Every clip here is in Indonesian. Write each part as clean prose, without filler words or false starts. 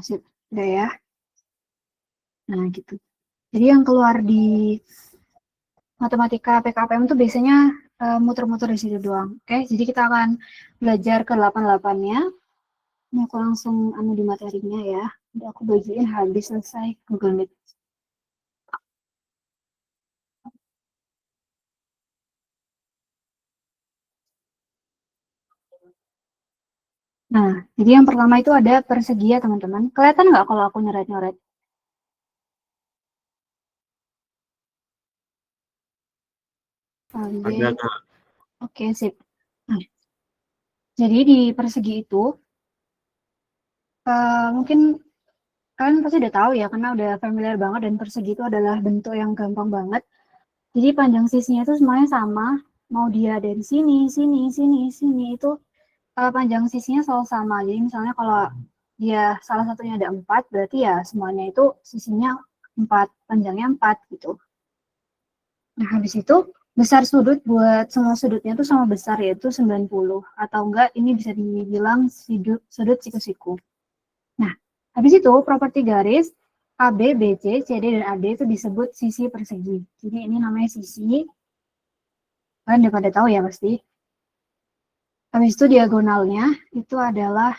sip. Udah ya. Nah, gitu. Jadi yang keluar di matematika PKPM itu biasanya muter-muter di situ doang. Oke, jadi kita akan belajar ke 88-nya. Ini aku langsung di materinya ya. Udah aku bagiin habis selesai Google Meet. Nah, jadi yang pertama itu ada persegi ya teman-teman. Kelihatan nggak kalau aku nyoret-nyoret? Ada. Oke, sip. Nah, jadi di persegi itu, mungkin kalian pasti udah tahu ya, karena udah familiar banget dan persegi itu adalah bentuk yang gampang banget. Jadi panjang sisinya itu semuanya sama, mau dia dari sini, sini, sini, sini, itu panjang sisinya selalu sama. Jadi misalnya kalau dia salah satunya ada 4, berarti ya semuanya itu sisinya 4, panjangnya 4 gitu. Nah, habis itu besar sudut buat semua sudutnya itu sama besar, yaitu 90. Atau enggak, ini bisa dibilang sudut siku-siku. Nah, habis itu properti garis AB, BC, CD, dan AD itu disebut sisi persegi. Jadi ini namanya sisi. Kalian udah pada tahu ya pasti. Habis itu diagonalnya itu adalah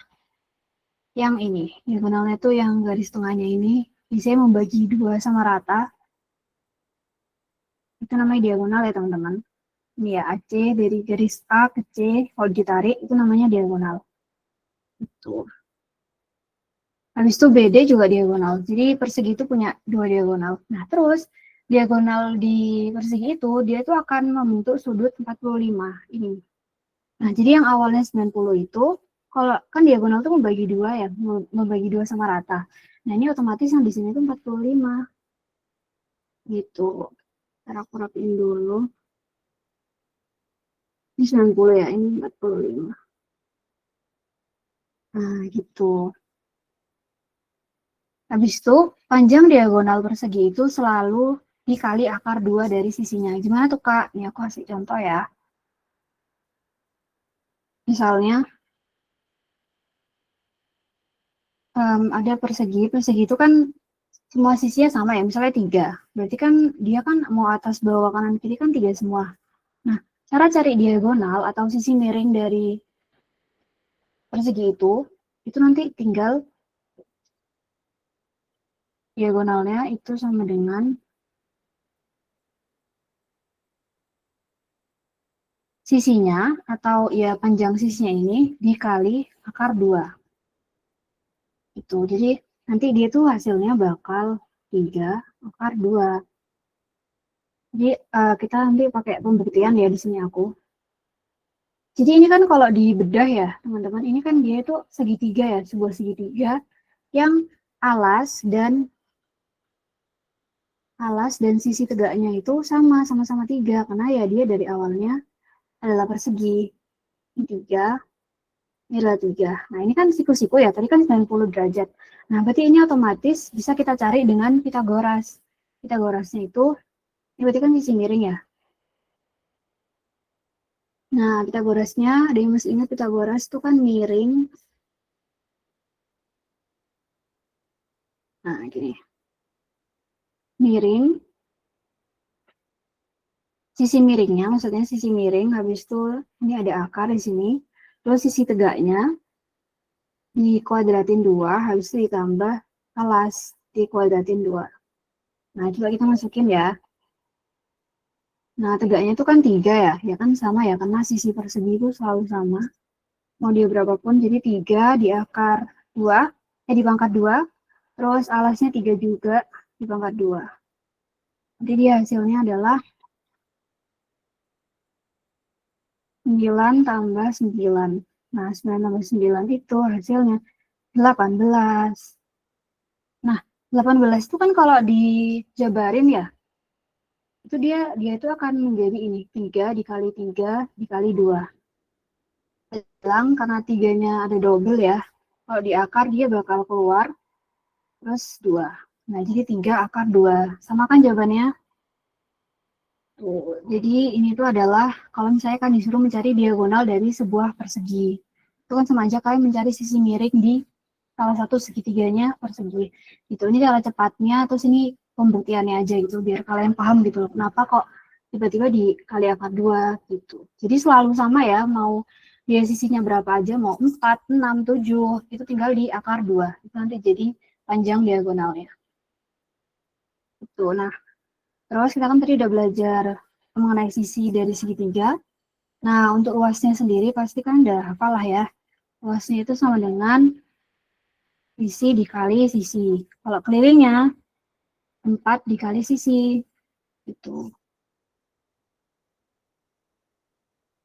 yang ini. Diagonalnya itu yang garis tengahnya ini. Biasanya membagi 2 sama rata. Itu namanya diagonal ya teman-teman. Ini ya AC dari garis A ke C. Kalau ditarik itu namanya diagonal. Itu. Habis itu BD juga diagonal. Jadi persegi itu punya 2 diagonal. Nah terus diagonal di persegi itu dia itu akan membentuk sudut 45 ini. Nah, jadi yang awalnya 90 itu, kalau kan diagonal itu membagi 2 ya, membagi 2 sama rata. Nah, ini otomatis yang di sini itu 45. Gitu. Ntar aku rapiin dulu. Ini 90 ya, ini 45. Nah, gitu. Habis itu, panjang diagonal persegi itu selalu dikali akar 2 dari sisinya. Gimana tuh, Kak? Ini aku kasih contoh ya. Misalnya, ada persegi. Persegi itu kan semua sisinya sama ya, misalnya 3. Berarti kan dia kan mau atas, bawah, kanan, kiri kan 3 semua. Nah, cara cari diagonal atau sisi miring dari persegi itu nanti tinggal diagonalnya itu sama dengan sisinya atau ya panjang sisinya ini dikali akar 2. Itu. Jadi nanti dia tuh hasilnya bakal 3 akar 2. Jadi kita nanti pakai pembuktian ya di sini aku. Jadi ini kan kalau dibedah ya teman-teman, ini kan dia itu segitiga ya, sebuah segitiga yang alas dan sisi tegaknya itu sama-sama 3, karena ya dia dari awalnya adalah persegi. Ini 3, ini adalah 3. Nah ini kan siku-siku ya, tadi kan 90 derajat. Nah berarti ini otomatis bisa kita cari dengan Pitagoras. Pitagorasnya itu, ini berarti kan sisi miring ya. Nah Pitagorasnya, ada yang mesti ingat Pitagoras itu kan miring. Nah gini, miring. Sisi miringnya, maksudnya sisi miring, habis itu ini ada akar di sini. Terus sisi tegaknya dikuadratin 2, habis itu ditambah alas dikuadratin 2. Nah, coba kita masukin ya. Nah, tegaknya itu kan 3 ya, ya kan sama ya, karena sisi persegi itu selalu sama. Mau dia berapapun, jadi 3 di akar 2, di pangkat 2, terus alasnya 3 juga di pangkat 2. Jadi dia hasilnya adalah 9 tambah 9. Nah, 9 tambah 9 itu hasilnya 18. Nah, 18 itu kan kalau dijabarin ya, itu dia itu akan menjadi ini, 3 dikali 3 dikali 2. Bilang karena 3-nya ada double ya, kalau di akar dia bakal keluar plus 2. Nah, jadi 3 akar 2. Sama kan jawabannya? Tuh. Jadi ini tuh adalah kalau misalnya kan disuruh mencari diagonal dari sebuah persegi. Itu kan sama aja kalian mencari sisi miring di salah satu segitiganya persegi. Gitu. Ini cara cepatnya, terus ini pembuktiannya aja gitu, biar kalian paham gitu loh. Kenapa kok tiba-tiba dikali akar 2 gitu. Jadi selalu sama ya, mau dia sisinya berapa aja, mau 4, 6, 7, itu tinggal di akar 2. Itu nanti jadi panjang diagonalnya. Itu. Nah, terus kita kan tadi udah belajar mengenai sisi dari segitiga. Nah, untuk luasnya sendiri pasti kan udah hafal lah ya. Luasnya itu sama dengan sisi dikali sisi. Kalau kelilingnya 4 dikali sisi. Gitu.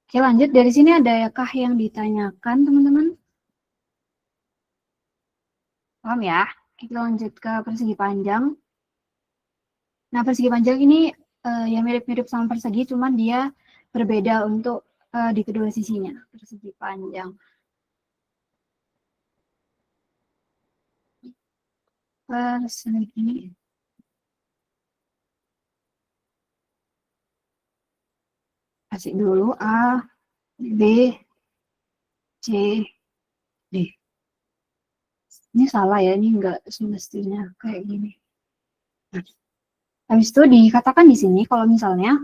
Oke, lanjut. Dari sini adakah yang ditanyakan, teman-teman? Paham ya? Kita lanjut ke persegi panjang. Nah, persegi panjang ini ya mirip-mirip sama persegi, cuman dia berbeda untuk di kedua sisinya. Persegi panjang. Persegi. Kasih dulu A, B, C, D. Ini salah ya, ini enggak semestinya kayak gini. Nah, habis itu dikatakan di sini kalau misalnya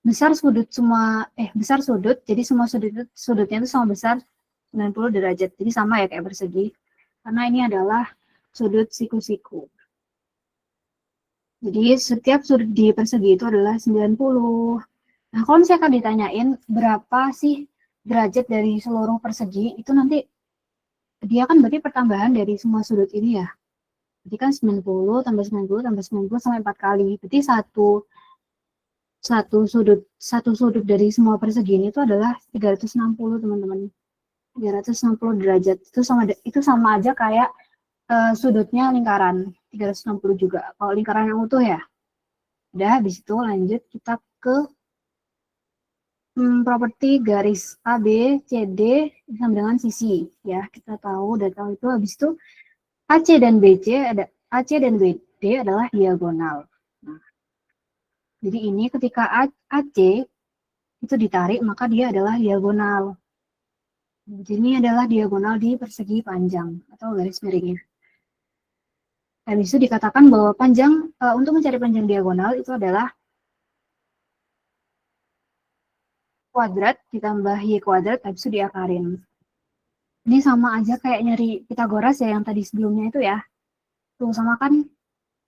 besar sudut semua besar sudut, jadi semua sudutnya itu sama besar 90 derajat. Jadi sama ya kayak persegi. Karena ini adalah sudut siku-siku. Jadi setiap sudut di persegi itu adalah 90. Nah, kalau misalnya akan ditanyain berapa sih derajat dari seluruh persegi, itu nanti dia kan berarti pertambahan dari semua sudut ini ya. Jadi kan 90 tambah 90 tambah 90 sampai 4 kali. Berarti satu sudut dari semua persegi ini itu adalah 360, teman-teman. 360 derajat. Itu sama aja kayak sudutnya lingkaran 360 juga. Kalau lingkaran yang utuh ya. Udah, habis itu lanjut kita ke properti garis AB, CD sama dengan sisi. Ya, kita udah tahu itu. Habis itu AC dan BD adalah diagonal. Nah, jadi ini ketika AC itu ditarik, maka dia adalah diagonal. Jadi ini adalah diagonal di persegi panjang atau garis miringnya. Habis itu dikatakan bahwa untuk mencari panjang diagonal itu adalah kuadrat ditambah y kuadrat, habis itu diakarin. Ini sama aja kayak nyari Pitagoras ya, yang tadi sebelumnya itu ya. Tuh sama kan.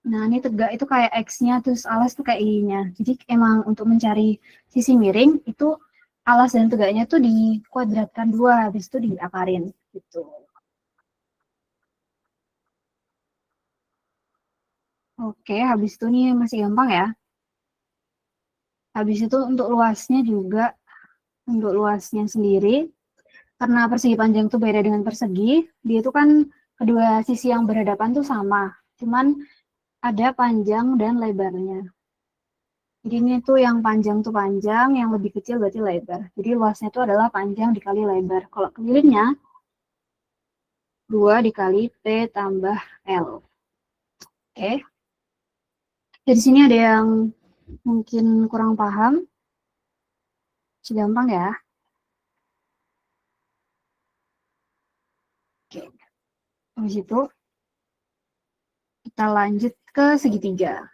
Nah, ini tegak itu kayak X-nya, terus alas tuh kayak Y-nya. Jadi emang untuk mencari sisi miring, itu alas dan tegaknya tuh dikuadratkan 2, habis itu diakarin. Gitu. Oke, habis itu nih masih gampang ya. Habis itu untuk luasnya juga, untuk luasnya sendiri, karena persegi panjang itu beda dengan persegi, dia itu kan kedua sisi yang berhadapan tuh sama, cuman ada panjang dan lebarnya. Jadi ini tuh yang panjang tuh panjang, yang lebih kecil berarti lebar. Jadi luasnya itu adalah panjang dikali lebar. Kalau kelilingnya 2 dikali P tambah L. Oke. Dari sini ada yang mungkin kurang paham. Gampang ya. Oke. Habis itu kita lanjut ke segitiga.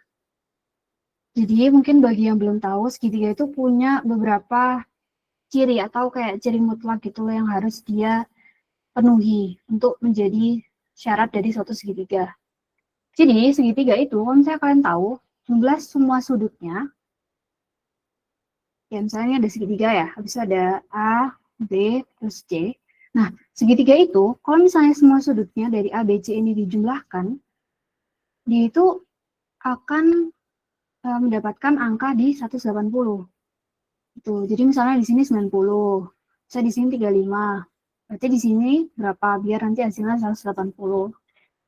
Jadi mungkin bagi yang belum tahu, segitiga itu punya beberapa ciri atau kayak ciri mutlak gitu loh yang harus dia penuhi untuk menjadi syarat dari suatu segitiga. Jadi segitiga itu, kalau misalnya kalian tahu, jumlah semua sudutnya, ya misalnya ada segitiga ya, habis ada A, B, plus C. Nah, segitiga itu, kalau misalnya semua sudutnya dari A, B, C ini dijumlahkan, dia itu akan mendapatkan angka di 180. Gitu. Jadi misalnya di sini 90, bisa di sini 35. Berarti di sini berapa? Biar nanti hasilnya 180.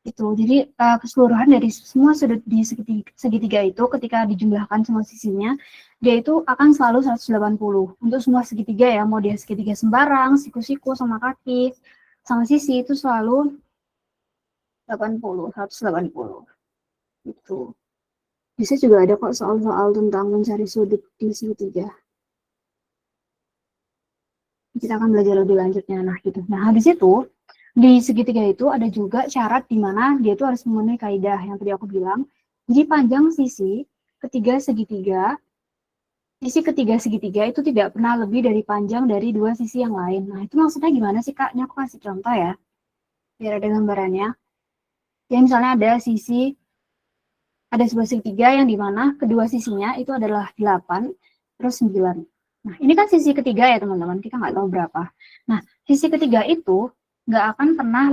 Itu. Jadi keseluruhan dari semua sudut di segitiga itu ketika dijumlahkan semua sisinya, dia itu akan selalu 180. Untuk semua segitiga ya, mau dia segitiga sembarang, siku-siku sama kaki, sama sisi itu selalu 80, 180. Itu. Bisa juga ada kok soal-soal tentang mencari sudut di segitiga. Kita akan belajar lebih lanjutnya. Nah, gitu. Nah, habis itu di segitiga itu ada juga syarat di mana dia itu harus memenuhi kaidah yang tadi aku bilang. Jadi panjang sisi ketiga segitiga itu tidak pernah lebih dari panjang dari dua sisi yang lain. Nah, itu maksudnya gimana sih, Kak? Ini aku kasih contoh ya, biar ada gambarannya. Ya, misalnya ada sebuah segitiga yang dimana kedua sisinya itu adalah 8, terus 9. Nah, ini kan sisi ketiga ya, teman-teman. Kita nggak tahu berapa. Nah, sisi ketiga itu nggak akan pernah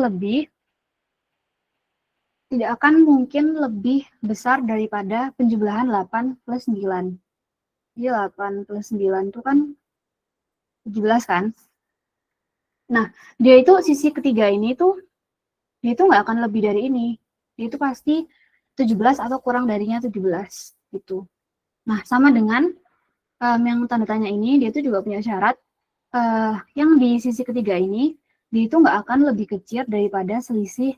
tidak akan mungkin lebih besar daripada penjumlahan 8 plus 9. Jadi 8 plus 9 itu kan 17 kan? Nah, dia itu sisi ketiga ini tuh, dia itu nggak akan lebih dari ini. Dia itu pasti 17 atau kurang darinya 17 gitu. Nah, sama dengan yang tanda tanya ini, dia itu juga punya syarat yang di sisi ketiga ini, dia itu nggak akan lebih kecil daripada selisih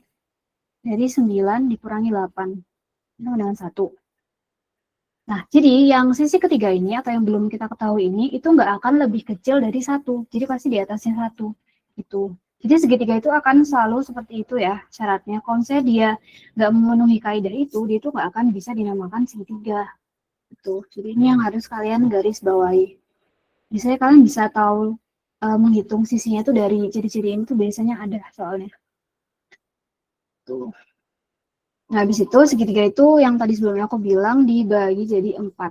dari 9 dikurangi 8. Sama dengan 1. Nah, jadi yang sisi ketiga ini atau yang belum kita ketahui ini itu nggak akan lebih kecil dari 1. Jadi pasti di atasnya 1. Gitu. Jadi segitiga itu akan selalu seperti itu ya syaratnya. Kalau misalnya dia nggak memenuhi kaidah itu, dia itu nggak akan bisa dinamakan segitiga. Gitu. Jadi ini yang harus kalian garis bawahi. Biasanya kalian bisa tahu menghitung sisinya itu dari ciri-ciri ini tuh biasanya ada soalnya. Tuh. Nah, habis itu segitiga itu yang tadi sebelumnya aku bilang dibagi jadi 4.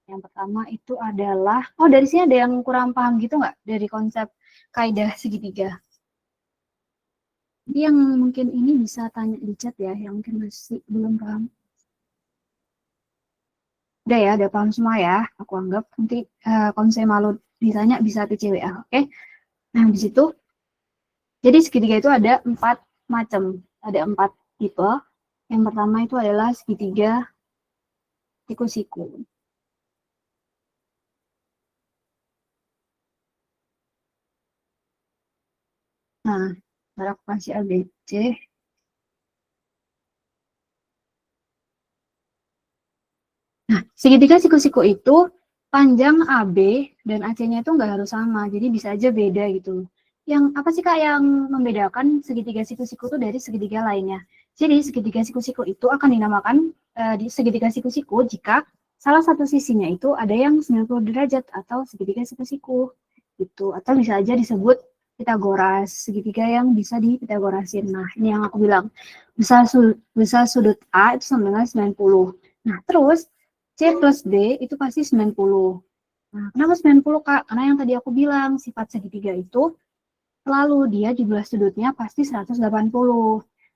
Yang pertama itu adalah, oh dari sini ada yang kurang paham gitu nggak dari konsep kaidah segitiga? Jadi yang mungkin ini bisa tanya di chat ya, yang mungkin masih belum paham. Udah ya, udah paham semua ya. Aku anggap nanti kalau saya malu ditanya bisa ke CWA, oke? Nah, di situ, jadi segitiga itu ada 4 macam, ada 4 tipe. Yang pertama itu adalah segitiga siku-siku. Nah, aku kasih ABC. Nah, segitiga siku-siku itu panjang AB dan AC-nya itu nggak harus sama, jadi bisa aja beda gitu. Yang apa sih Kak yang membedakan segitiga siku-siku itu dari segitiga lainnya? Jadi segitiga siku-siku itu akan dinamakan di segitiga siku-siku jika salah satu sisinya itu ada yang 90 derajat atau segitiga siku-siku gitu. Atau bisa aja disebut Pitagoras, segitiga yang bisa dipitagorasin. Nah, ini yang aku bilang. Besar sudut A itu sama dengan 90. Nah, terus C plus D itu pasti 90. Nah, kenapa 90, Kak? Karena yang tadi aku bilang, sifat segitiga itu selalu dia jumlah sudutnya pasti 180.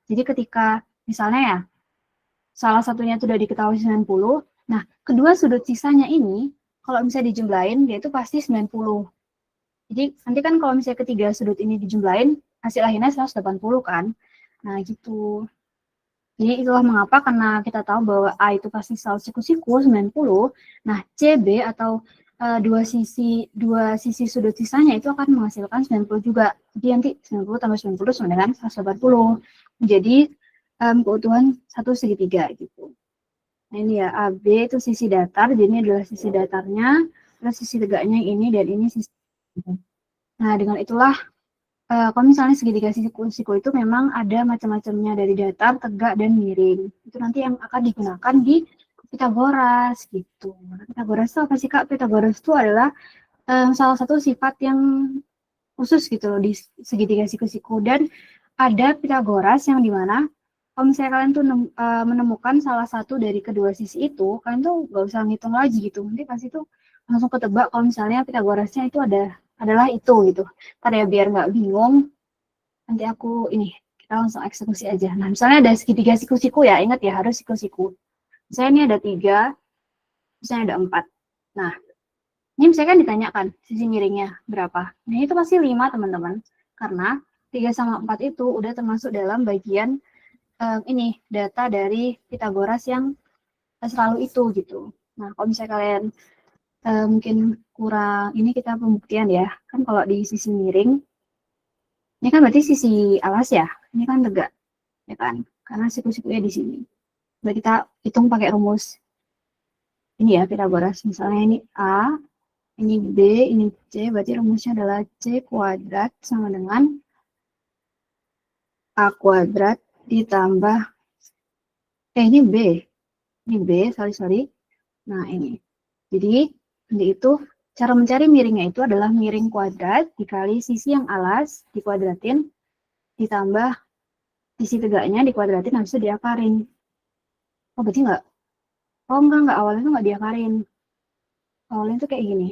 Jadi ketika misalnya ya, salah satunya itu udah diketahui 90, nah kedua sudut sisanya ini, kalau misalnya dijumlahin, dia itu pasti 90. Jadi nanti kan kalau misalnya ketiga sudut ini dijumlahin, hasil akhirnya 180 kan. Nah gitu. Jadi itulah mengapa karena kita tahu bahwa A itu pasti selalu siku-siku 90. Nah, CB atau dua sisi sudut sisanya itu akan menghasilkan 90 juga. Jadi nanti 90 tambah 90 sama dengan 180. Jadi keutuhan satu segitiga gitu. Nah, ini ya AB itu sisi datar, jadi ini adalah sisi datarnya, terus sisi tegaknya ini dan ini sisi. Nah, dengan itulah kalau misalnya segitiga siku itu memang ada macam-macamnya dari datar, tegak, dan miring. Itu nanti yang akan digunakan di Pitagoras gitu. Nah, Pitagoras itu apa sih Kak? Pitagoras itu adalah salah satu sifat yang khusus gitu loh di segitiga siku-siku. Dan ada Pitagoras yang dimana kalau misalnya kalian tuh menemukan salah satu dari kedua sisi itu, kalian tuh nggak usah ngitung lagi gitu. Nanti pasti tuh langsung ketebak kalau misalnya Pitagorasnya itu adalah itu gitu. Ntar ya biar nggak bingung, nanti aku ini kita langsung eksekusi aja. Nah, misalnya ada segitiga siku-siku ya, ingat ya harus siku-siku. Misalnya ini ada 3, misalnya ada 4. Nah, ini misalnya kan ditanyakan sisi miringnya berapa. Nah, itu pasti 5 teman-teman. Karena 3 sama 4 itu udah termasuk dalam bagian ini data dari Pitagoras yang selalu itu gitu. Nah, kalau misalnya kalian mungkin kurang, ini kita pembuktian ya. Kan kalau di sisi miring, ini kan berarti sisi alas ya. Ini kan tegak, ya kan? Karena siku-sikunya di sini. Jadi kita hitung pakai rumus ini ya, Pitagoras. Misalnya ini A, ini B, ini C. Berarti rumusnya adalah C kuadrat sama dengan A kuadrat ditambah, ini B, sorry. Nah, ini. Jadi, nanti itu, cara mencari miringnya itu adalah miring kuadrat dikali sisi yang alas, dikuadratin, ditambah sisi tegaknya, dikuadratin, habis itu diakarin. Oh, berarti enggak? Oh, enggak. Awalnya itu enggak diakarin. Awalnya itu kayak gini.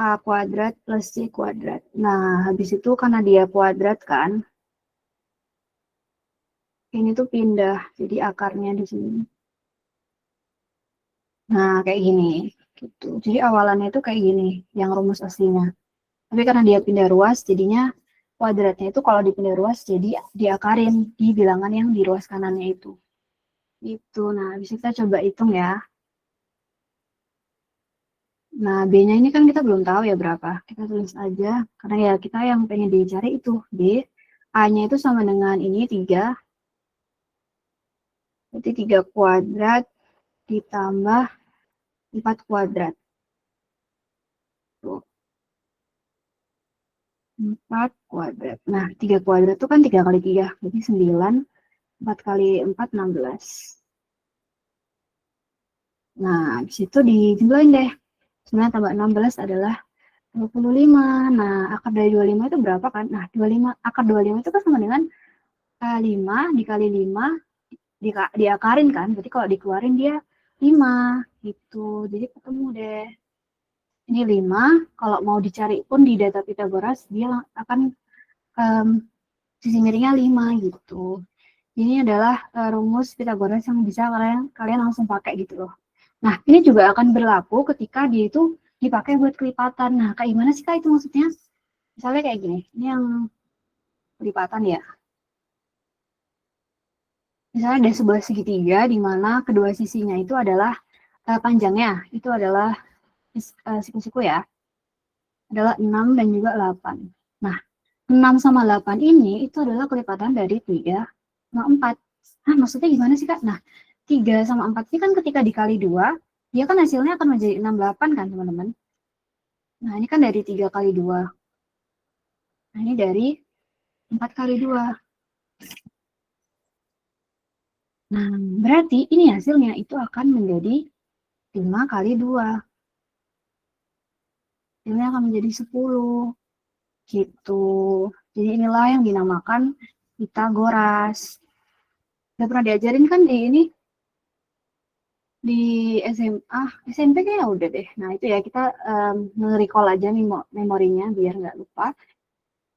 A kuadrat plus C kuadrat. Nah, habis itu karena dia kuadrat kan, ini tuh pindah. Jadi akarnya di sini. Nah, kayak gini. Gitu. Jadi awalannya itu kayak gini, yang rumus aslinya. Tapi karena dia pindah ruas, jadinya kuadratnya itu kalau dipindah ruas, jadi diakarin di bilangan yang di ruas kanannya itu. Itu. Nah, bisa kita coba hitung ya. Nah, B-nya ini kan kita belum tahu ya berapa. Kita tulis aja, karena ya kita yang pengen dicari itu B. A-nya itu sama dengan ini 3. Berarti 3 kuadrat ditambah 4 kuadrat. Tuh, 4 kuadrat. Nah, 3 kuadrat itu kan 3 kali 3. Berarti 9. 4 kali 4, 16. Nah, habis itu dijumlahin deh. 9 tambah 16 adalah 25. Nah, akar dari 25 itu berapa kan? Nah, 25, akar 25 itu kan sama dengan 5 dikali 5 diakarin kan? Berarti kalau dikeluarin dia 5 gitu. Jadi ketemu deh. Ini 5, kalau mau dicari pun di data Pythagoras dia akan sisi miringnya 5 gitu. Ini adalah rumus Pythagoras yang bisa kalian langsung pakai gitu loh. Nah, ini juga akan berlaku ketika dia itu dipakai buat kelipatan. Nah, kayak gimana sih Kak itu maksudnya? Misalnya kayak gini, ini yang kelipatan ya. Misalnya ada sebuah segitiga di mana kedua sisinya itu adalah panjangnya, itu adalah siku-siku ya, adalah 6 dan juga 8. Nah, 6 sama 8 ini itu adalah kelipatan dari 3 sama 4. Nah, maksudnya gimana sih Kak? Nah, 3 sama 4 ini kan ketika dikali 2, dia kan hasilnya akan menjadi 6, 8 kan teman-teman? Nah, ini kan dari 3 kali 2. Nah, ini dari 4 kali 2. Nah, berarti ini hasilnya itu akan menjadi 5 kali 2. Hasilnya akan menjadi 10. Gitu. Jadi inilah yang dinamakan Pitagoras. Udah pernah diajarin kan di ini? Di SMA, SMP kayaknya udah deh. Nah, itu ya kita nge-recall aja memorinya biar nggak lupa.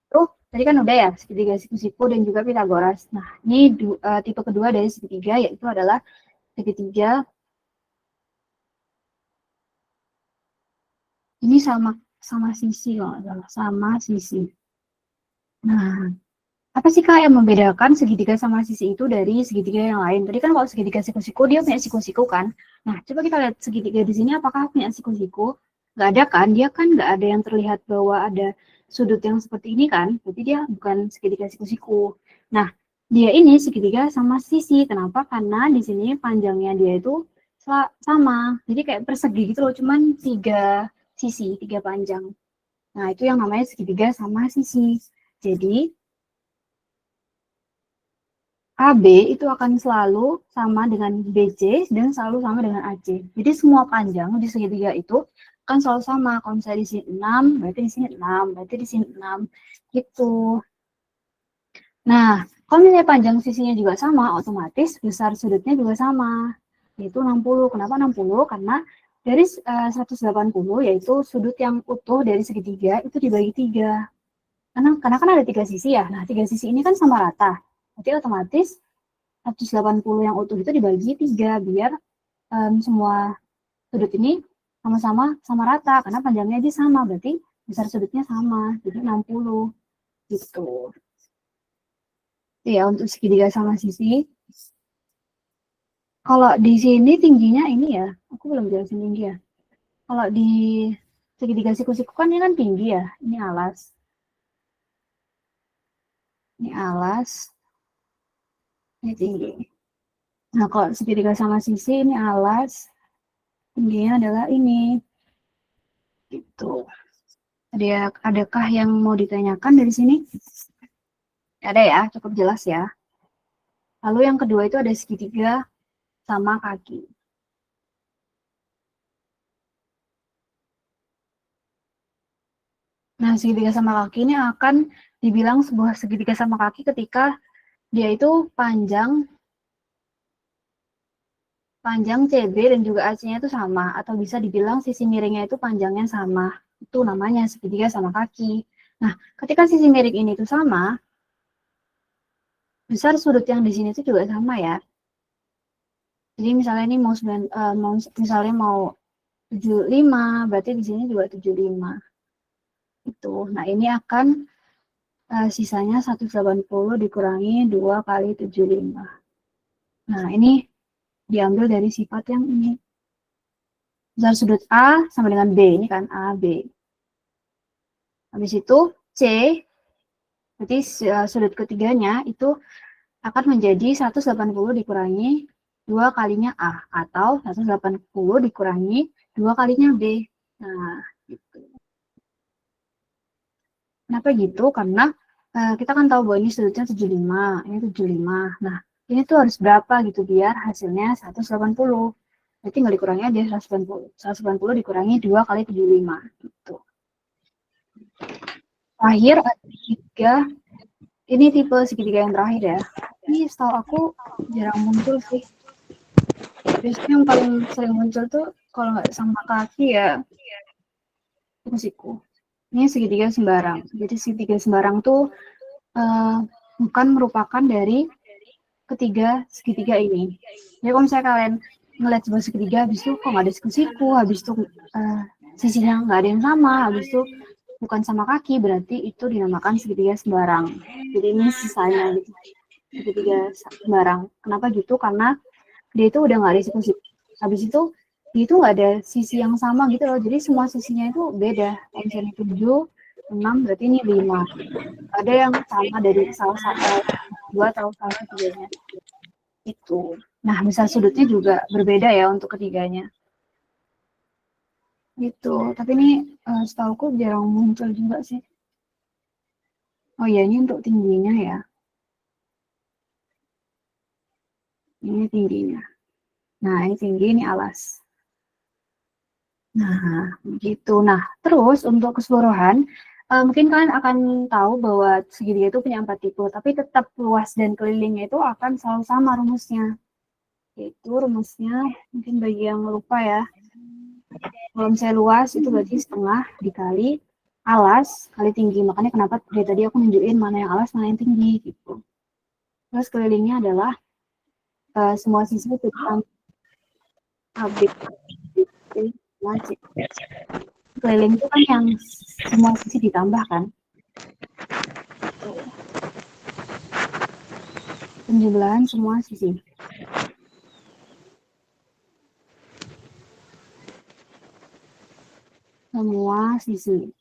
Tuh, tadi kan udah ya, segitiga siku-siku dan juga Pitagoras. Nah, ini tipe kedua dari segitiga, yaitu adalah segitiga ini sama sisi kalau nggak salah, sama sisi. Nah, apa sih Kak yang membedakan segitiga sama sisi itu dari segitiga yang lain? Tadi kan kalau segitiga siku-siku dia punya siku-siku kan. Nah, coba kita lihat segitiga di sini apakah punya siku-siku? Nggak ada kan? Dia kan nggak ada yang terlihat bahwa ada sudut yang seperti ini kan? Berarti dia bukan segitiga siku-siku. Nah, dia ini segitiga sama sisi. Kenapa? Karena di sini panjangnya dia itu sama. Jadi kayak persegi gitu loh, cuman 3 sisi, 3 panjang. Nah, itu yang namanya segitiga sama sisi. Jadi, AB itu akan selalu sama dengan BC dan selalu sama dengan AC. Jadi semua panjang di segitiga itu akan selalu sama. Kalau misalnya di sini 6, berarti di sini 6, berarti di sini 6. Gitu. Nah, kalau misalnya panjang sisinya juga sama, otomatis besar sudutnya juga sama. Yaitu 60. Kenapa 60? Karena dari 180, yaitu sudut yang utuh dari segitiga, itu dibagi 3. Karena kan ada 3 sisi ya. Nah, 3 sisi ini kan sama rata. Berarti otomatis 180 yang utuh itu dibagi 3 biar semua sudut ini sama rata karena panjangnya aja sama, berarti besar sudutnya sama, jadi 60 gitu. Ya, untuk segitiga sama sisi. Kalau di sini tingginya ini ya, aku belum jelasin tinggi ya. Kalau di segitiga siku-siku kan ini kan tinggi ya, ini alas. Ini alas, ini tinggi. Nah, kalau segitiga sama sisi ini alas, tingginya adalah ini. Gitu. Adakah yang mau ditanyakan dari sini? Ada ya, cukup jelas ya. Lalu yang kedua itu ada segitiga sama kaki. Nah, segitiga sama kaki ini akan dibilang sebuah segitiga sama kaki ketika dia itu panjang CB dan juga AC-nya itu sama, atau bisa dibilang sisi miringnya itu panjangnya sama. Itu namanya segitiga sama kaki. Nah, ketika sisi miring ini itu sama, besar sudut yang di sini itu juga sama ya. Jadi misalnya ini mau, misalnya mau 75, berarti di sini juga 75. Itu. Nah, ini akan sisanya 180 dikurangi 2 kali 75. Nah, ini diambil dari sifat yang ini. Besar sudut A sama dengan B. Ini kan A, B. Habis itu C, berarti sudut ketiganya itu akan menjadi 180 dikurangi 2 kalinya A. Atau 180 dikurangi 2 kalinya B. Nah, gitu. Kenapa gitu? Karena kita kan tahu bahwa ini sudutnya 75, ini 75. Nah, ini tuh harus berapa gitu biar hasilnya 180. Berarti tinggal dikurangi aja 180. 180 dikurangi 2 kali 75 gitu. Terakhir ada tiga. Ini tipe segitiga yang terakhir ya. Ini setahu aku jarang muncul sih. Biasanya yang paling sering muncul tuh kalau nggak sama kaki ya siku. Ini segitiga sembarang. Jadi segitiga sembarang tuh bukan merupakan dari ketiga segitiga ini. Jadi kalau misalnya kalian ngeliat sebuah segitiga, habis itu kok nggak ada siku, habis itu sisinya nggak ada yang sama, habis itu bukan sama kaki, berarti itu dinamakan segitiga sembarang. Jadi ini sisanya gitu. Segitiga sembarang. Kenapa gitu? Karena dia itu udah nggak ada siku. Habis itu dia itu nggak ada sisi yang sama gitu loh. Jadi semua sisinya itu beda. Kalau misalnya 7, 6, berarti ini 5. Ada yang sama dari salah satu, dua atau salah ketiganya. Itu. Nah, besar sudutnya juga berbeda ya untuk ketiganya. Gitu. Tapi ini setahuku jarang muncul juga sih. Oh iya, ini untuk tingginya ya. Ini tingginya. Nah, ini tinggi, ini alas. Nah, gitu. Nah, terus untuk keseluruhan, mungkin kalian akan tahu bahwa segitiga itu punya 4 tipe, tapi tetap luas dan kelilingnya itu akan selalu sama rumusnya. Yaitu rumusnya, mungkin bagi yang lupa ya, kalau misalnya luas itu berarti setengah dikali alas kali tinggi. Makanya kenapa dari tadi aku nunjukin mana yang alas, mana yang tinggi gitu. Terus kelilingnya adalah semua sisi itu keliling itu kan yang semua sisi ditambah kan. Penjumlahan semua sisi. Semua sisi.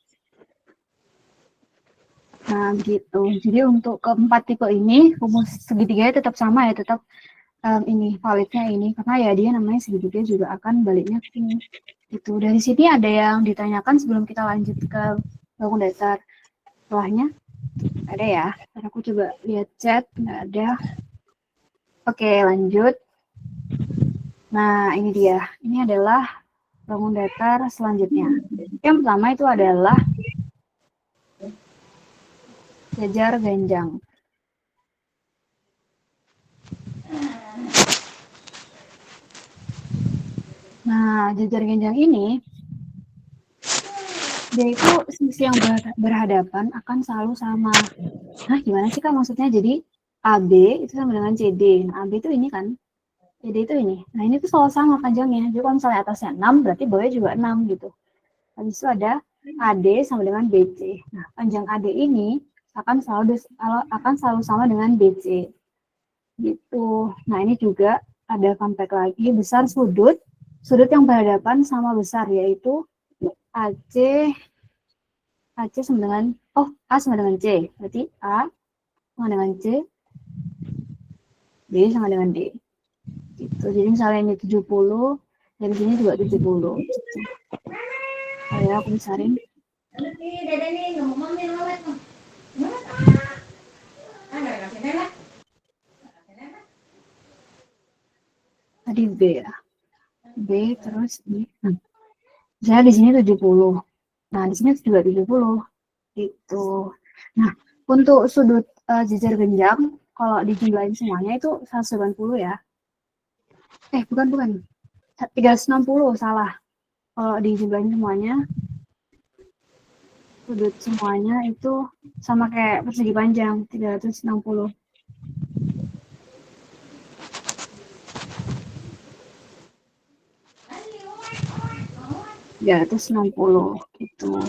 Nah, gitu. Jadi untuk keempat tipe ini, rumus segitiganya tetap sama ya, tetap ini validnya ini. Karena ya dia namanya segitiga juga akan baliknya ke sini. Itu. Dari sini ada yang ditanyakan sebelum kita lanjut ke bangun dasar setelahnya? Ada ya? Ntar aku coba lihat chat, nggak ada. Oke, lanjut. Nah, ini dia. Ini adalah bangun datar selanjutnya. Yang pertama itu adalah jajar ganjang. Nah, jajar ganjang ini dia itu sisi yang berhadapan akan selalu sama. Nah, gimana sih Kak maksudnya? Jadi AB itu sama dengan CD. Nah, AB itu ini kan. CD itu ini. Nah, ini tuh selalu sama panjangnya. Jadi kalau misalnya atasnya 6, berarti bawahnya juga 6 gitu. Habis itu ada AD sama dengan BC. Nah, panjang AD ini akan selalu sama dengan BC. Gitu. Nah, ini juga ada fun fact lagi, besar sudut yang berhadapan sama besar, yaitu AC sama dengan, A sama dengan C. Berarti A sama dengan C, B sama dengan D. Gitu. Jadi misalnya ini 70, dari sini juga 70. Gitu. Ayo aku besarin. Tadi B ya. B terus B. Saya di sini 70. Nah, di sini juga 70. Gitu. Nah, untuk sudut jejer genjang, kalau dijumlahin semuanya itu 180 ya. Bukan. 360, salah. Kalau dijumlahin semuanya, sudut semuanya itu sama kayak persegi panjang, 360. 360 gitu.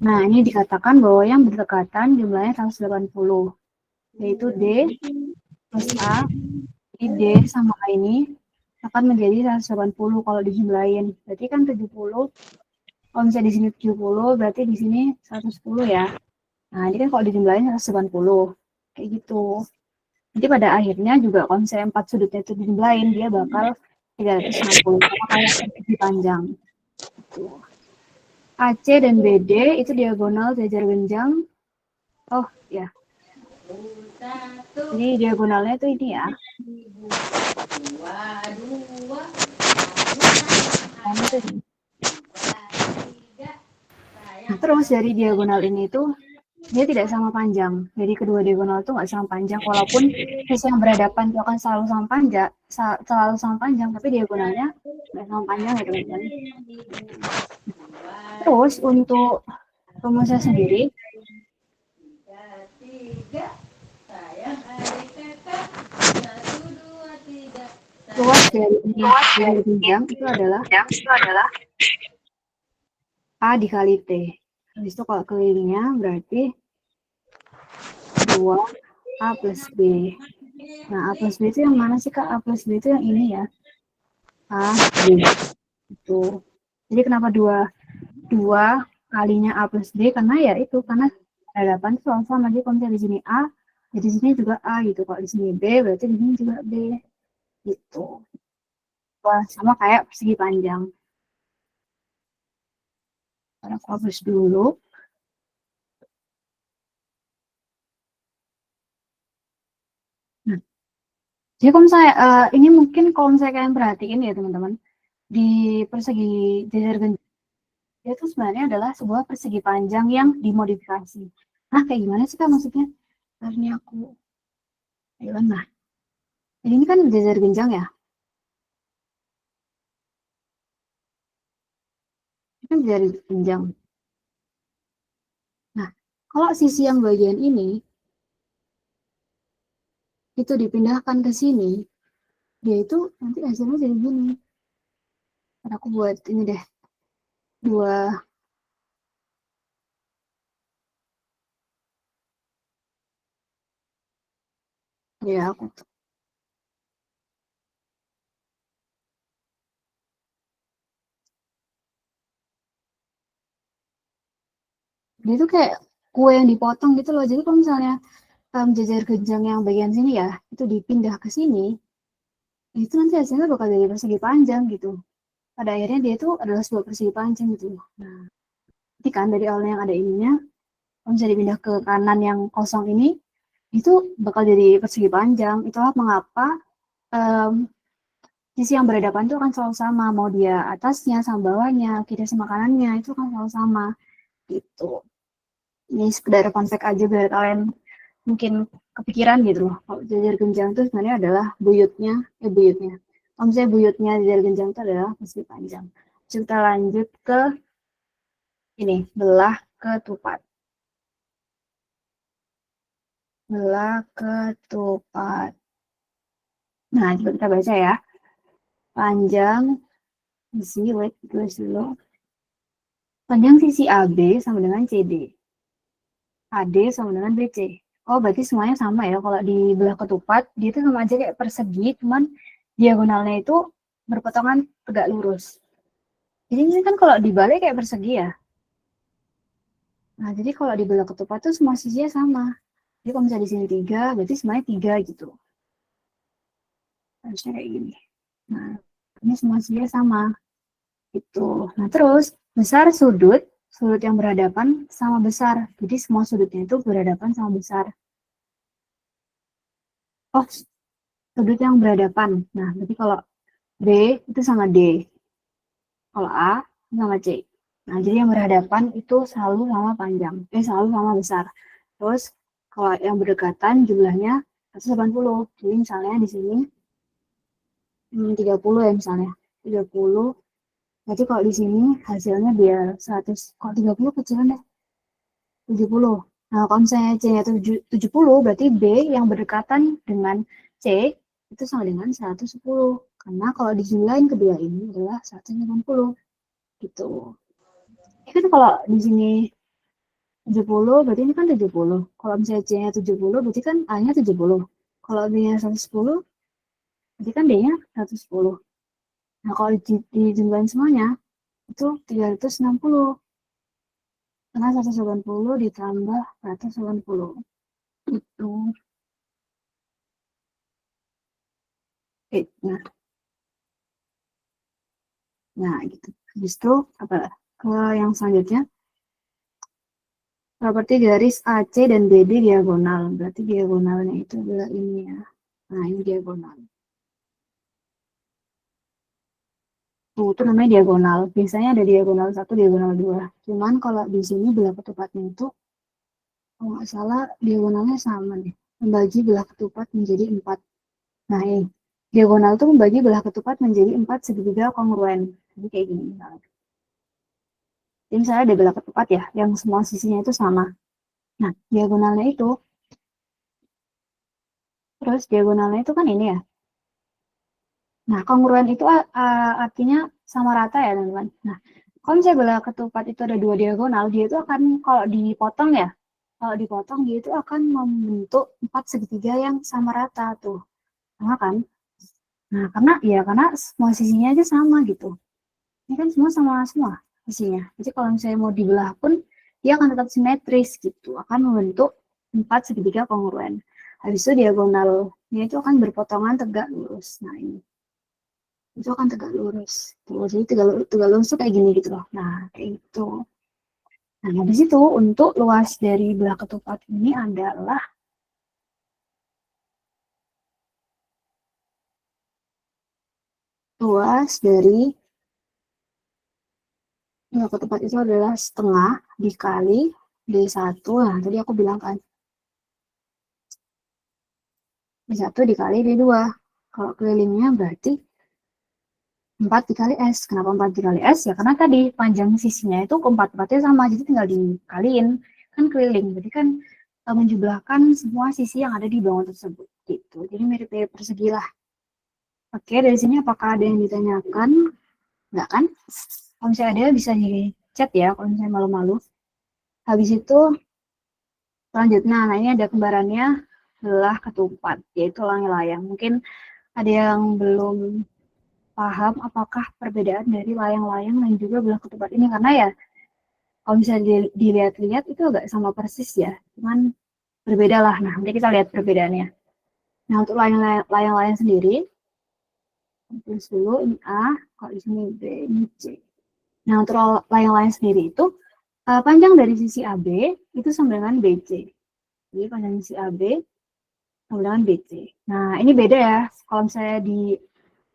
Nah, ini dikatakan bahwa yang berdekatan jumlahnya 180, yaitu D plus A. Jadi D sama A ini akan menjadi 180 kalau dijumlahin. Berarti kan 70. Kalau misalnya di sini 70, berarti di sini 110 ya. Nah, ini kan kalau dijumlahin 180. Kayak gitu. Jadi pada akhirnya juga kalau misalnya 4 sudutnya itu dijumlahin, dia bakal 360. Sama kayak persegi panjang. Gitu. AC dan BD itu diagonal jejer genjang. Oh, ya. Jadi diagonalnya itu ini ya. Nah, terus dari diagonal ini tuh dia tidak sama panjang. Jadi kedua diagonal itu nggak sama panjang, walaupun sisi yang berhadapan itu akan selalu sama panjang, tapi diagonalnya nggak sama panjang ya teman-teman. Terus untuk rumusnya sendiri, luas dari jenjang itu adalah A dikali T. Habis itu kalau kelilingnya berarti 2A plus B. Nah, A plus B itu yang mana sih, Kak? A plus B itu yang ini ya. A, B. Itu. Jadi kenapa 2 kalinya A plus B? Karena ya itu, karena hadapan itu sama. Jadi kalau misalnya di sini A, ya di sini juga A gitu. Kalau di sini B, berarti di sini juga B. Gitu. Wah, sama kayak persegi panjang. Aku hapus dulu. Nah, jadi kalau saya ini mungkin kalau saya kalian perhatiin ya teman-teman, di persegi jejer genjang itu sebenarnya adalah sebuah persegi panjang yang dimodifikasi. Nah, kayak gimana sih Kak maksudnya? Karena aku nah, ini kan jejer genjang ya. Ini kan jejer genjang. Nah, kalau sisi yang bagian ini itu dipindahkan ke sini, dia itu nanti hasilnya jadi gini. Karena aku buat ini deh, 2. Ya, aku dia tuh kayak kue yang dipotong gitu loh. Jadi kalau misalnya jejer genjang yang bagian sini ya, itu dipindah ke sini, itu nanti hasilnya bakal jadi persegi panjang gitu. Pada akhirnya dia itu adalah sebuah persegi panjang gitu. Nah, ini kan dari awalnya yang ada ininya, kalau misalnya dipindah ke kanan yang kosong ini, itu bakal jadi persegi panjang. Itulah mengapa sisi yang berhadapan itu akan selalu sama. Mau dia atasnya sama bawahnya, kiri sama kanannya, itu akan selalu sama. Gitu. Ini sekedar fun fact aja biar kalian mungkin kepikiran gitu loh. Kalau jejer genjang itu sebenarnya adalah buyutnya. Kalau misalnya buyutnya jejer genjang itu adalah persegi panjang. Kita lanjut ke ini, belah ketupat. Belah ketupat. Nah, coba kita baca ya. Panjang sisi, tulis dulu. Panjang sisi AB sama dengan CD. AD sama dengan BC. Oh, berarti semuanya sama ya. Kalau di belah ketupat, dia itu sama aja kayak persegi, cuman diagonalnya itu berpotongan tegak lurus. Jadi ini kan kalau dibalik kayak persegi ya. Nah, jadi kalau di belah ketupat tuh semua sisinya sama. Jadi kalau misalnya di sini 3, berarti semuanya 3 gitu. Harusnya kayak gini. Nah, ini semua sisinya sama. Gitu. Nah, terus besar sudut yang berhadapan sama besar. Jadi semua sudutnya itu berhadapan sama besar. Oh, sudut yang berhadapan. Nah, berarti kalau B itu sama D. Kalau A sama C. Nah, jadi yang berhadapan itu selalu sama panjang. Selalu sama besar. Terus kalau yang berdekatan jumlahnya 180. Jadi misalnya di sini 30 ya misalnya. 30. Berarti kalau di sini hasilnya biar 100. Kalau 30 kecilan deh. 70. Nah, kalau misalnya C-nya 70, berarti B yang berdekatan dengan C itu sama dengan 110. Karena kalau dijumlahin kedua ini adalah 180. Gitu. Ini kan kalau di sini 70, berarti ini kan 70. Kalau misalnya C-nya 70, berarti kan A-nya 70. Kalau B-nya 110, berarti kan D-nya 110. Nah, kalau dijumlahin semuanya, itu 360. Karena 180 ditambah 180. Itu. Nah, nah gitu. Habis itu, apa? Ke yang selanjutnya, properti garis AC dan BD diagonal. Berarti diagonalnya itu adalah ini ya. Nah, ini diagonal. Tuh, itu namanya diagonal. Biasanya ada diagonal 1, diagonal 2. Cuman kalau di sini belah ketupatnya itu, kalau nggak salah, diagonalnya sama nih. Membagi belah ketupat menjadi 4. Nah, ini. Diagonal itu membagi belah ketupat menjadi 4 segitiga kongruen. Jadi kayak gini misalnya. Jadi misalnya ada belah ketupat ya, yang semua sisinya itu sama. Nah, diagonalnya itu, terus diagonalnya itu kan ini ya. Nah, kongruen itu artinya sama rata ya, teman-teman. Nah, kalau misalnya belah ketupat itu ada dua diagonal, dia itu akan, kalau dipotong ya, kalau dipotong dia itu akan membentuk 4 segitiga yang sama rata tuh. Sama kan? Nah, karena semua sisinya aja sama gitu. Ini kan semua sama semua sisinya. Jadi kalau misalnya mau dibelah pun, dia akan tetap simetris gitu. Akan membentuk 4 segitiga kongruen. Habis itu diagonalnya itu akan berpotongan tegak lurus. Nah, ini. Itu akan tegak lurus. Tuh, jadi tegak lurus tuh kayak gini gitu loh. Nah, kayak gitu. Nah, habis itu untuk luas dari belah ketupat ini adalah luas dari belah ketupat itu adalah setengah dikali D1. Nah, tadi aku bilang kan, D1 dikali D2. Kalau kelilingnya berarti 4 dikali S. Kenapa 4 dikali S? Ya karena tadi panjang sisinya itu keempat-empatnya sama, jadi tinggal dikaliin. Kan keliling, jadi kan menjumlahkan semua sisi yang ada di bangun tersebut. Gitu. Jadi mirip-mirip persegi lah. Oke, dari sini apakah ada yang ditanyakan? Enggak kan? Kalau misalnya ada, bisa di chat ya, kalau misalnya malu-malu. Habis itu, selanjutnya, nah ini ada kembarannya, belah ketupat, yaitu layang-layang. Mungkin ada yang belum paham apakah perbedaan dari layang-layang dan juga belah ketupat ini, karena ya kalau bisa dilihat-lihat itu agak sama persis ya, cuman berbeda lah. Nah, nanti kita lihat perbedaannya. Nah, untuk layang-layang sendiri, tulis dulu ini A, kalau di sini B, ini C. Nah, untuk layang-layang sendiri itu panjang dari sisi AB itu sama dengan BC. Jadi panjang sisi AB sama dengan BC. Nah, ini beda ya. Kalau misalnya di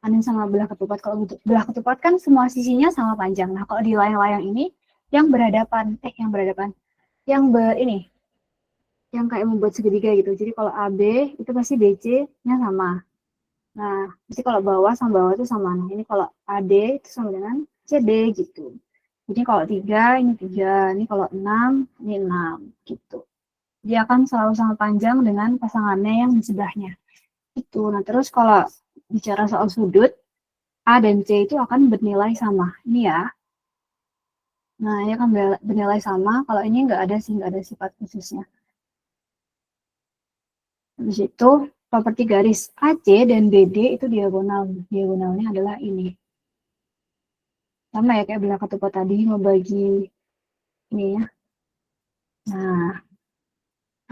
anin sama belah ketupat, kalau belah ketupat kan semua sisinya sama panjang. Nah, kalau di layang-layang ini yang ini, yang kayak membuat segitiga gitu. Jadi kalau AB itu pasti BC-nya sama. Nah, jadi kalau bawah sama bawah itu sama. Nah, ini kalau AD itu sama dengan CD gitu. Jadi kalau 3, ini 3. Ini kalau 6, ini 6 gitu. Dia akan selalu sama panjang dengan pasangannya yang di sebelahnya. Itu. Nah, terus kalau bicara soal sudut, A dan C itu akan bernilai sama. Ini ya. Nah, ini akan bernilai sama. Kalau ini nggak ada sih, nggak ada sifat khususnya. Habis itu, properti garis AC dan BD itu diagonal. Diagonalnya adalah ini. Sama ya kayak belah ketupat tadi, membagi ini ya. Nah,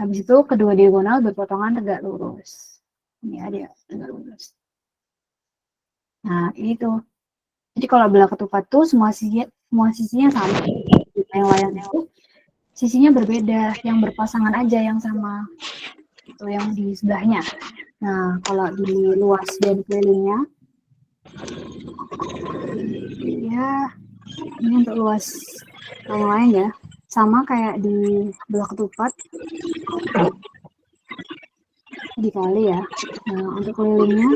habis itu kedua diagonal berpotongan tegak lurus. Ini ada tegak lurus. Nah, ini tuh. Jadi kalau belah ketupat tuh semua sisinya sama. Layang-layang itu sisinya berbeda, yang berpasangan aja yang sama. Itu yang di sebelahnya. Nah, kalau di luas dan kelilingnya, ya ini untuk luas layang-layang ya, sama kayak di belah ketupat, dikali ya. Nah, untuk kelilingnya,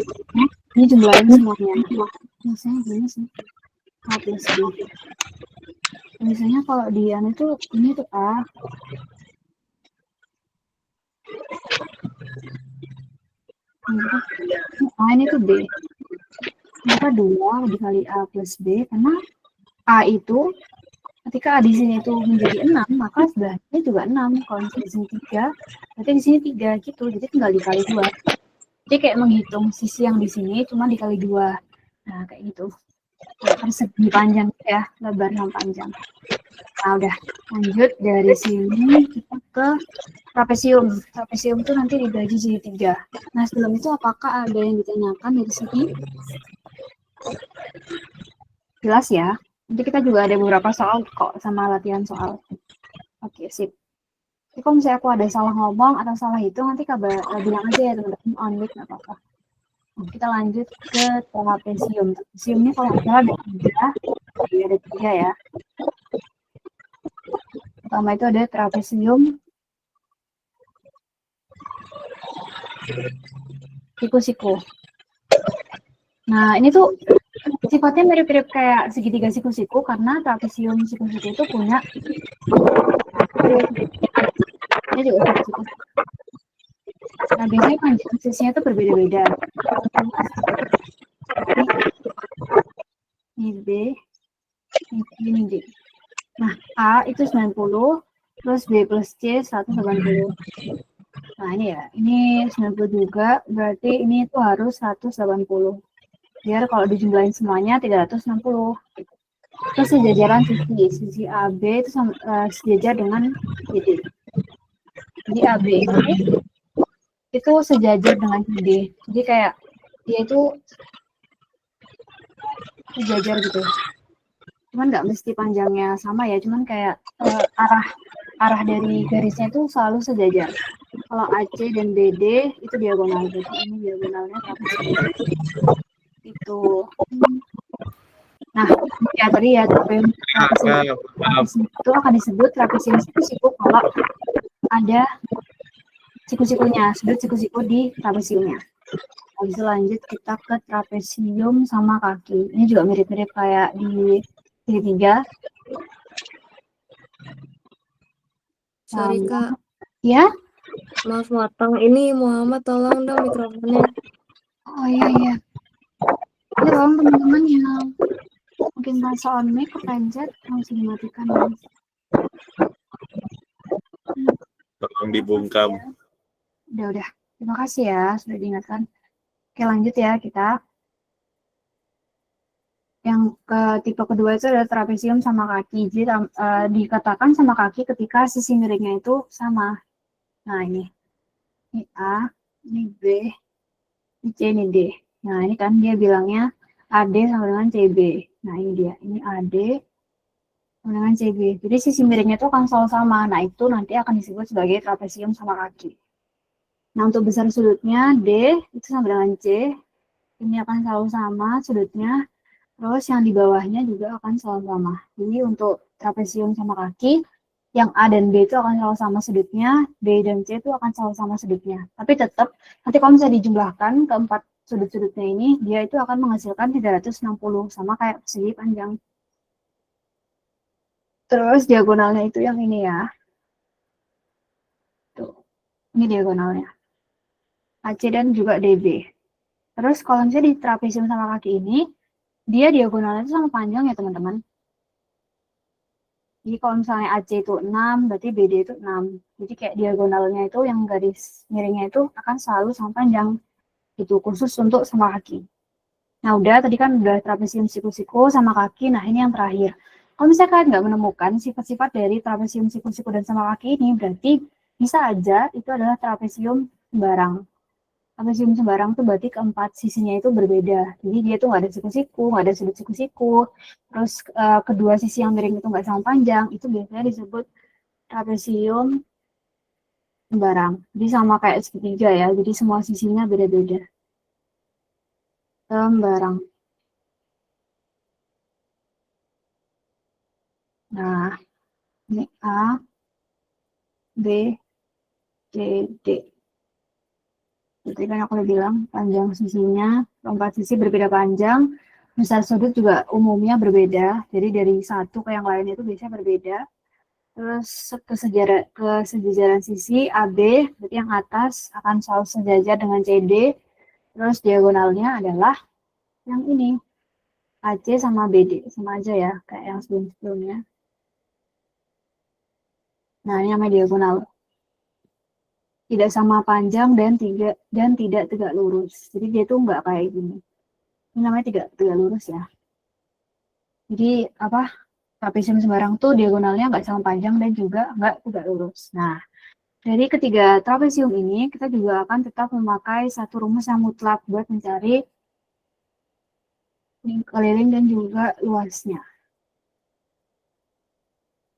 ini jumlahin semuanya. Biasanya gini sih, A plus B. Biasanya kalau di anu itu, ini tuh A. Ini tuh B. Kenapa 2 dikali A plus B? Karena A itu ketika A di sini itu menjadi 6, maka sebelahnya juga 6. Kalau di sini 3, berarti di sini 3 gitu. Jadi tinggal dikali 2. Jadi kayak menghitung sisi yang di sini cuma dikali 2. Nah, kayak gitu. Kayak persegi panjang ya, lebar sama panjang. Nah, udah. Lanjut dari sini kita ke trapesium. Trapesium itu nanti dibagi jadi 3. Nah, sebelum itu apakah ada yang ditanyakan dari sini? Jelas ya. Nanti kita juga ada beberapa soal kok sama latihan soal. Oke, sip. Jadi kalau misalnya aku ada salah ngomong atau salah hitung, nanti bilang aja ya teman-teman, on mic nggak apa-apa. Nah, kita lanjut ke trapesium. Trapesium ini kalau nggak salah ada 3 ya. Pertama itu ada trapesium siku-siku. Nah, ini tuh sifatnya mirip-mirip kayak segitiga siku-siku karena trapesium siku-siku itu punya ini juga siku-siku. Nah, biasanya panjang sisinya itu berbeda-beda. Ini B, ini D. Nah, A itu 90, terus B plus C 180. Nah, ini ya, ini 90 juga, berarti ini itu harus 180. Biar kalau dijumlahin semuanya 360. Terus sejajaran sisi AB itu sejajar dengan CD. Jadi AB ini itu sejajar dengan CD. Jadi kayak dia itu sejajar gitu. Cuman nggak mesti panjangnya sama ya, cuman kayak arah dari garisnya itu selalu sejajar. Kalau AC dan BD itu diagonal, jadi ini diagonalnya trapesium. Itu. Nah, ya tadi ya trapesium itu akan disebut trapesium siku-siku kalau ada siku-sikunya, sudut siku-siku di trapesiumnya. Habis itu lanjut kita ke trapesium sama kaki. Ini juga mirip-mirip kayak di segitiga. Sorry Kak. Ya? Maaf motong. Ini Muhammad tolong dong mikrofonnya. Oh iya. Ini tolong teman-teman yang mungkin merasa on mic kepencet langsung dimatikan ya. Tolong dibungkam. Udah. Terima kasih ya sudah diingatkan. Oke, lanjut ya kita. Yang ke tipe kedua itu adalah trapesium sama kaki. Jadi dikatakan sama kaki ketika sisi miringnya itu sama. Nah, ini A, ini B, ini C, ini D. Nah, ini kan dia bilangnya AD sama dengan CB. Nah, ini dia. Ini AD sama dengan CB. Jadi sisi miringnya itu akan selalu sama. Nah, itu nanti akan disebut sebagai trapesium sama kaki. Nah, untuk besar sudutnya D itu sama dengan C. Ini akan selalu sama sudutnya. Terus yang di bawahnya juga akan selalu sama. Jadi untuk trapesium sama kaki, yang A dan B itu akan selalu sama sudutnya, B dan C itu akan selalu sama sudutnya. Tapi tetap, nanti kalau misalnya dijumlahkan keempat sudut-sudutnya ini, dia itu akan menghasilkan 360, sama kayak persegi panjang. Terus diagonalnya itu yang ini ya. Tuh, ini diagonalnya. AC dan juga DB. Terus kalau misalnya di trapesium sama kaki ini, dia diagonalnya itu sama panjang ya teman-teman. Jadi kalau misalnya AC itu 6, berarti BD itu 6. Jadi kayak diagonalnya itu yang garis miringnya itu akan selalu sama panjang. Itu khusus untuk sama kaki. Nah udah, tadi kan udah trapesium siku-siku sama kaki. Nah ini yang terakhir. Kalau misalnya kalian nggak menemukan sifat-sifat dari trapesium siku-siku dan sama kaki ini, berarti bisa aja itu adalah trapesium sembarang. Trapesium sembarang tuh berarti keempat sisinya itu berbeda. Jadi dia tuh nggak ada siku-siku, nggak ada sudut siku-siku. Terus kedua sisi yang miring itu nggak sama panjang. Itu biasanya disebut trapesium sembarang. Jadi sama kayak segitiga ya, jadi semua sisinya beda-beda. Sembarang. Nah, ini A, B, C, D. Jadi kan aku udah bilang panjang sisinya, empat sisi berbeda panjang, besar sudut juga umumnya berbeda. Jadi dari satu ke yang lain itu biasanya berbeda. Terus kesejajaran sisi AB, berarti yang atas akan selalu sejajar dengan CD. Terus diagonalnya adalah yang ini, AC sama BD, sama aja ya, kayak yang sebelum-sebelumnya. Nah, ini namanya diagonal. Tidak sama panjang dan tidak tegak lurus. Jadi dia tuh nggak kayak gini. Ini namanya tidak tegak lurus ya. Jadi apa? Trapesium sembarang tuh diagonalnya nggak sama panjang dan juga nggak tegak lurus. Nah, dari ketiga trapesium ini kita juga akan tetap memakai satu rumus yang mutlak buat mencari keliling dan juga luasnya.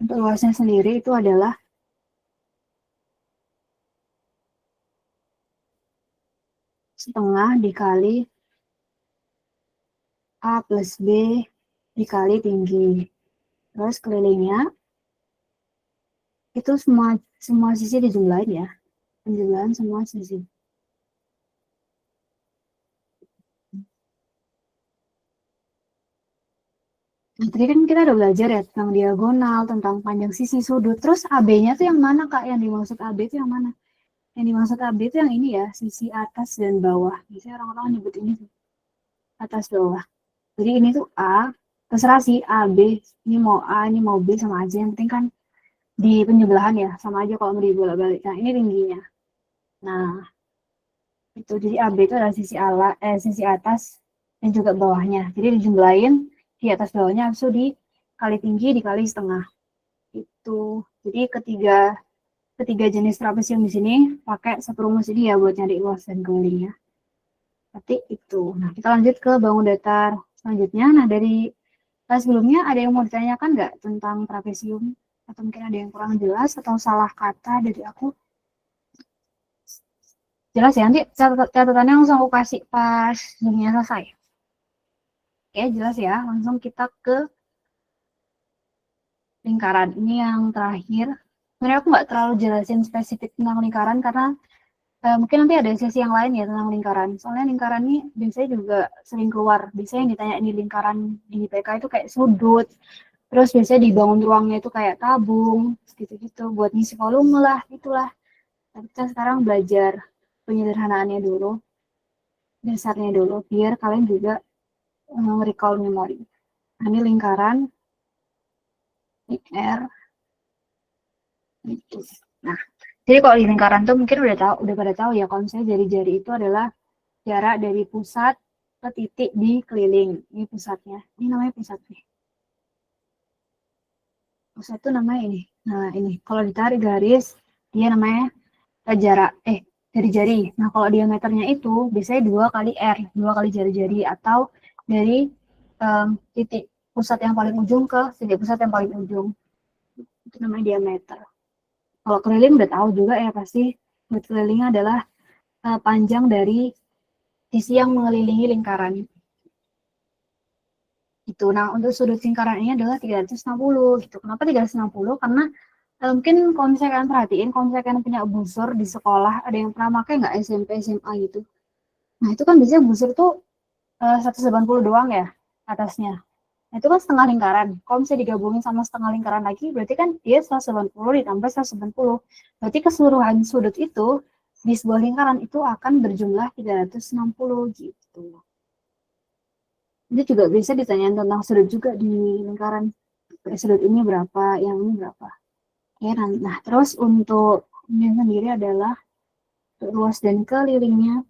Untuk luasnya sendiri itu adalah setengah dikali A plus B dikali tinggi. Terus kelilingnya itu semua sisi dijumlahin ya. Penjumlahan semua sisi. Nah, tadi kan kita udah belajar ya tentang diagonal, tentang panjang sisi sudut. Terus AB-nya tuh yang mana, Kak? Yang dimaksud AB itu yang mana? Yang dimaksud AB itu yang ini ya, sisi atas dan bawah. Biasanya orang-orang nyebut ini tuh, atas bawah. Jadi ini tuh A, terserah sih A, B. Ini mau A, ini mau B sama aja. Yang penting kan di penjumlahan ya, sama aja kalau mau dibolak-balik. Nah, ini tingginya. Nah, itu jadi AB itu adalah sisi atas dan juga bawahnya. Jadi dijumlahin di atas bawahnya langsung dikali tinggi dikali setengah. Itu. Jadi ketiga jenis trapesium di sini pakai satu rumus ini ya buat nyari luas dan kelilingnya. Berarti itu. Nah, kita lanjut ke bangun datar selanjutnya. Nah, dari sebelumnya ada yang mau ditanyakan nggak tentang trapesium? Atau mungkin ada yang kurang jelas atau salah kata dari aku? Jelas ya, nanti catatannya langsung aku kasih pas zoomnya selesai. Oke, jelas ya. Langsung kita ke lingkaran. Ini yang terakhir. Sebenarnya aku nggak terlalu jelasin spesifik tentang lingkaran karena mungkin nanti ada sesi yang lain ya tentang lingkaran. Soalnya lingkaran ini biasanya juga sering keluar. Biasanya yang ditanya di lingkaran di IPK itu kayak sudut. Terus biasanya dibangun ruangnya itu kayak tabung, gitu-gitu. Buat ngisi volume lah, itulah. Tapi kita sekarang belajar penyederhanaannya dulu, dasarnya dulu, biar kalian juga recall memori. Nah, ini lingkaran, ini R, itu. Nah, jadi kalau di lingkaran tuh mungkin udah pada tahu ya, kalau misalnya jari-jari itu adalah jarak dari pusat ke titik di keliling. Ini pusatnya. Ini namanya pusat nih. Pusat itu namanya ini. Nah, ini. Kalau ditarik garis, dia namanya jarak dari jari. Nah, kalau diameternya itu biasanya 2 kali R, 2 kali jari-jari atau dari titik pusat yang paling ujung ke titik pusat yang paling ujung. Itu namanya diameter. Kalau keliling udah tahu juga ya pasti. Buat kelilingnya adalah panjang dari sisi yang mengelilingi lingkaran. Gitu. Nah, untuk sudut lingkaran ini adalah 360 gitu. Kenapa 360? Karena mungkin kalau misalnya kalian perhatiin, kalau misalnya kalian punya busur di sekolah, ada yang pernah pakai nggak SMP, SMA gitu. Nah, itu kan biasanya busur tuh 180 doang ya atasnya. Nah, itu kan setengah lingkaran. Kalau misalnya digabungin sama setengah lingkaran lagi, berarti kan dia 180 ditambah 180. Berarti keseluruhan sudut itu di sebuah lingkaran itu akan berjumlah 360 gitu. Itu juga bisa ditanyain tentang sudut juga di lingkaran. Sudut ini berapa, yang ini berapa. Oke, nah terus untuk ini sendiri adalah luas dan kelilingnya.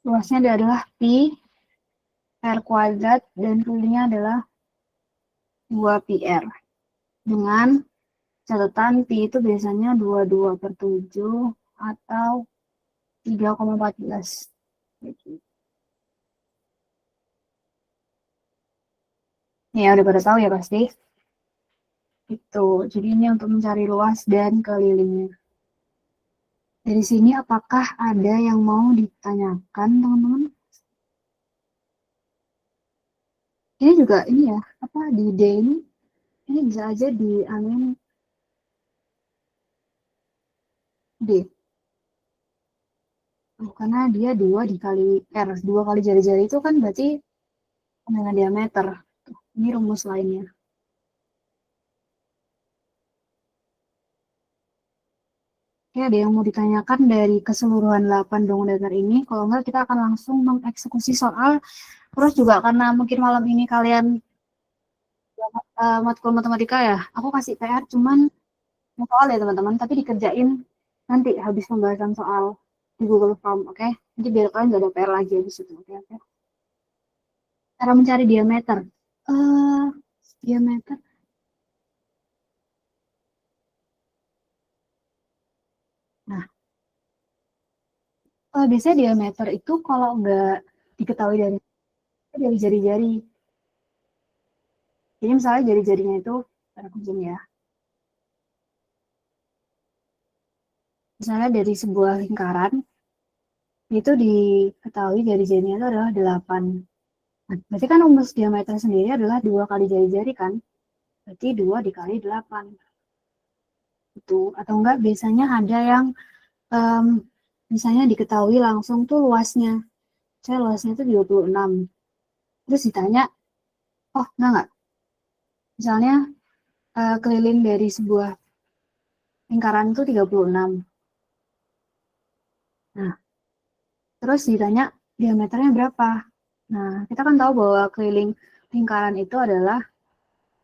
Luasnya adalah pi r kuadrat dan kelilingnya adalah 2πr. Dengan catatan pi itu biasanya 22/7 atau 3,14. Ya, udah pada tahu ya pasti. Itu. Jadi ini untuk mencari luas dan kelilingnya. Dari sini apakah ada yang mau ditanyakan, teman-teman? Ini juga ini ya, apa di D ini bisa aja diambil D. Karena dia 2 dikali R. 2 kali jari-jari itu kan berarti dengan diameter. Ini rumus lainnya. Oke, ada yang mau ditanyakan dari keseluruhan 8 bangun datar ini? Kalau enggak, kita akan langsung mengeksekusi soal. Terus juga karena mungkin malam ini kalian matkul matematika ya, aku kasih PR cuman soal ya teman-teman, tapi dikerjain nanti habis pembahasan soal di Google Form, oke? Jadi biar kalian nggak ada PR lagi habis itu, oke? Cara mencari diameter. eh Diameter. Nah, biasanya diameter itu kalau nggak diketahui dari jari-jari. Jadi misalnya jari-jarinya itu, aku zoom ya. Misalnya dari sebuah lingkaran, itu diketahui jari-jarinya itu adalah 8. Nah, berarti kan rumus diameter sendiri adalah 2 kali jari-jari kan? Berarti 2 dikali 8. Itu. Atau enggak biasanya ada yang misalnya diketahui langsung tuh luasnya. Saya luasnya itu 26. Terus ditanya, oh enggak. Misalnya keliling dari sebuah lingkaran itu 36. Nah, terus ditanya diameternya berapa. Nah, kita kan tahu bahwa keliling lingkaran itu adalah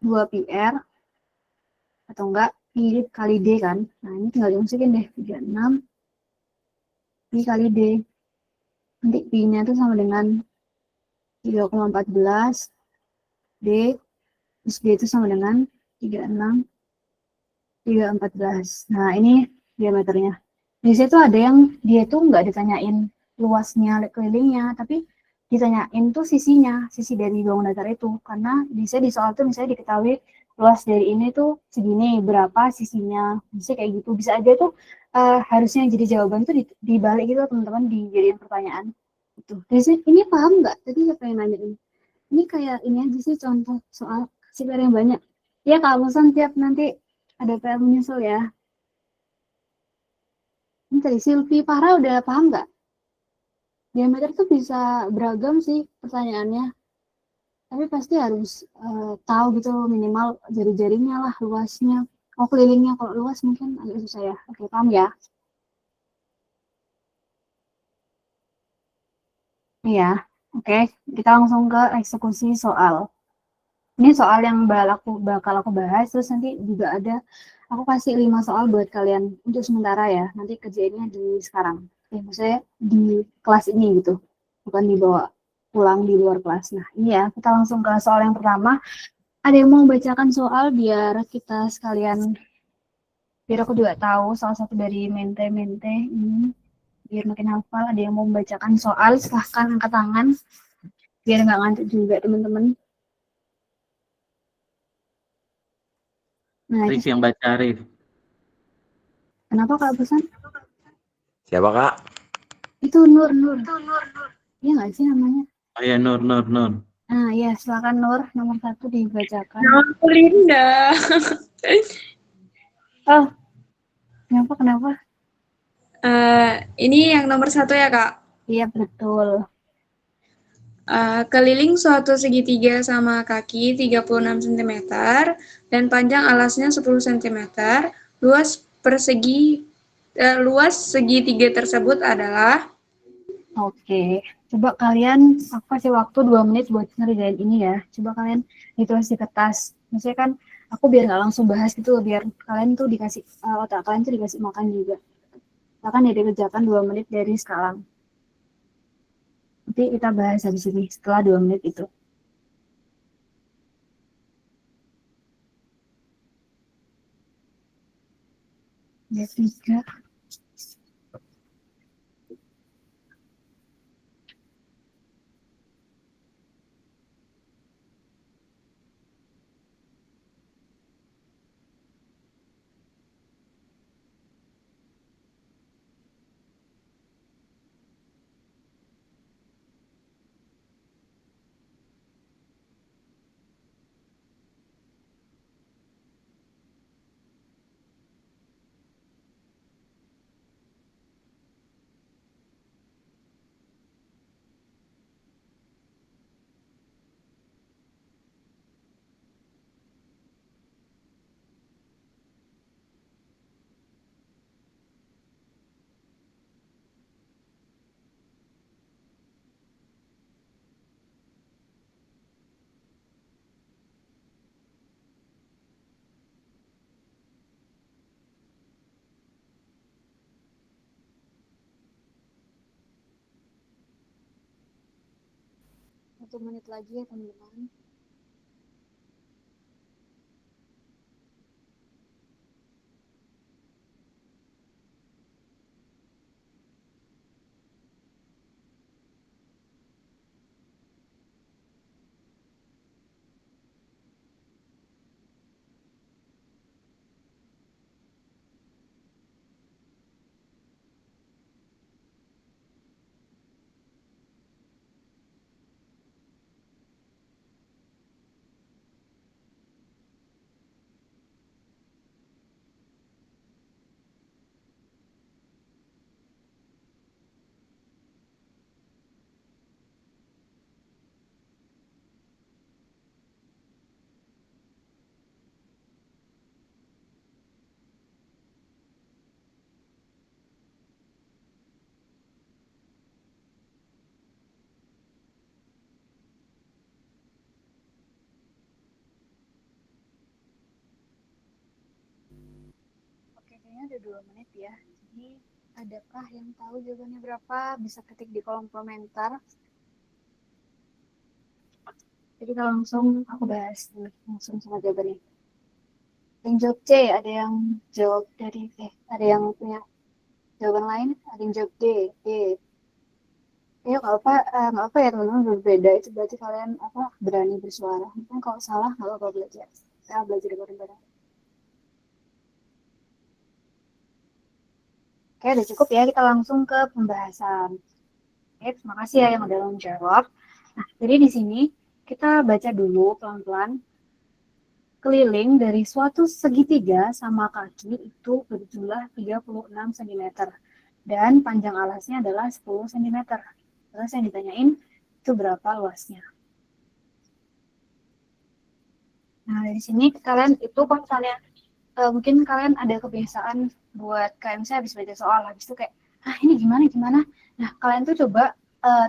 2 πr atau enggak pi kali d kan. Nah, ini tinggal dimasukin deh, 36 pi kali d. Nanti pi-nya itu sama dengan 3,14 d, terus d itu sama dengan 36, 3,14. Nah, ini diameternya. Di situ ada yang dia tuh nggak ditanyain luasnya kelilingnya, tapi ditanyain tuh sisinya, sisi dari bangun datar itu. Karena bisa di soal tuh misalnya diketahui luas dari ini tuh segini, berapa sisinya, bisa kayak gitu. Bisa aja tuh harusnya jadi jawaban tuh dibalik gitu teman-teman, dijadiin pertanyaan. Gitu. Jadi ini paham nggak? Tadi siapa yang nanya ini? Ini kayak ini aja sih contoh soal kasih PR yang banyak. Ya Kak Musan tiap nanti ada PR menyusul ya. Ini tadi Silvi Farah udah paham nggak? Diameter tuh bisa beragam sih pertanyaannya, tapi pasti harus tahu gitu minimal jari-jarinya lah luasnya. Oh kelilingnya kalau luas mungkin agak susah ya. Oke paham ya? Iya. Oke, kita langsung ke eksekusi soal. Ini soal yang bakal aku bahas, terus nanti juga ada, aku kasih 5 soal buat kalian untuk sementara ya, nanti kerjainnya di sekarang. Maksudnya di kelas ini gitu, bukan dibawa pulang di luar kelas. Nah ini ya, kita langsung ke soal yang pertama. Ada yang mau bacakan soal biar kita sekalian, biar aku juga tahu salah satu dari mente-mente ini, biar makin hafal. Ada yang mau membacakan soal, silahkan angkat tangan, biar nggak ngantuk juga teman-teman. Nah, Arif yang baca Arif. kenapa Kak Busan? Siapa Kak? Itu Nur. Iya nggak sih namanya? Oh ya Nur. Nah ya silakan Nur, nomor 1 dibacakan. Aku Linda. Oh, kenapa? Ini yang nomor 1 ya, Kak. Iya betul. Keliling suatu segitiga sama kaki 36 cm dan panjang alasnya 10 cm. Luas segitiga tersebut adalah. Oke, coba kalian, aku kasih waktu 2 menit buat ngerjain ini ya. Coba kalian ditulis di kertas. Maksudnya kan aku biar nggak langsung bahas gitu, biar kalian tuh dikasih, otak kalian tuh dikasih makan juga. Akan ya dikerjakan 2 menit dari sekarang. Nanti kita bahas habis ini setelah 2 menit itu. Ya, 3. 1 menit lagi ya teman-teman. Oke, kayaknya ada 2 menit ya. Jadi, adakah yang tahu jawabannya berapa? Bisa ketik di kolom komentar. Jadi kalau langsung aku bahas dulu langsung sama jawabannya. Yang jawab C, ada yang jawab dari ada yang punya jawaban lain, ada yang jawab D. Ya nggak apa ya teman-teman, berbeda itu berarti kalian berani bersuara. Mungkin kalau salah nggak apa belajar. Saya belajar bareng-bareng. Oke, udah cukup ya, kita langsung ke pembahasan. Oke, terima kasih ya yang udah menjawab. Nah, jadi di sini kita baca dulu pelan-pelan. Keliling dari suatu segitiga sama kaki itu berjumlah 36 cm. Dan panjang alasnya adalah 10 cm. Terus yang ditanyain, itu berapa luasnya? Nah, dari sini kalian itu kalau misalnya mungkin kalian ada kebiasaan buat KMC habis baca soal, habis itu kayak, ini gimana? Nah, kalian tuh coba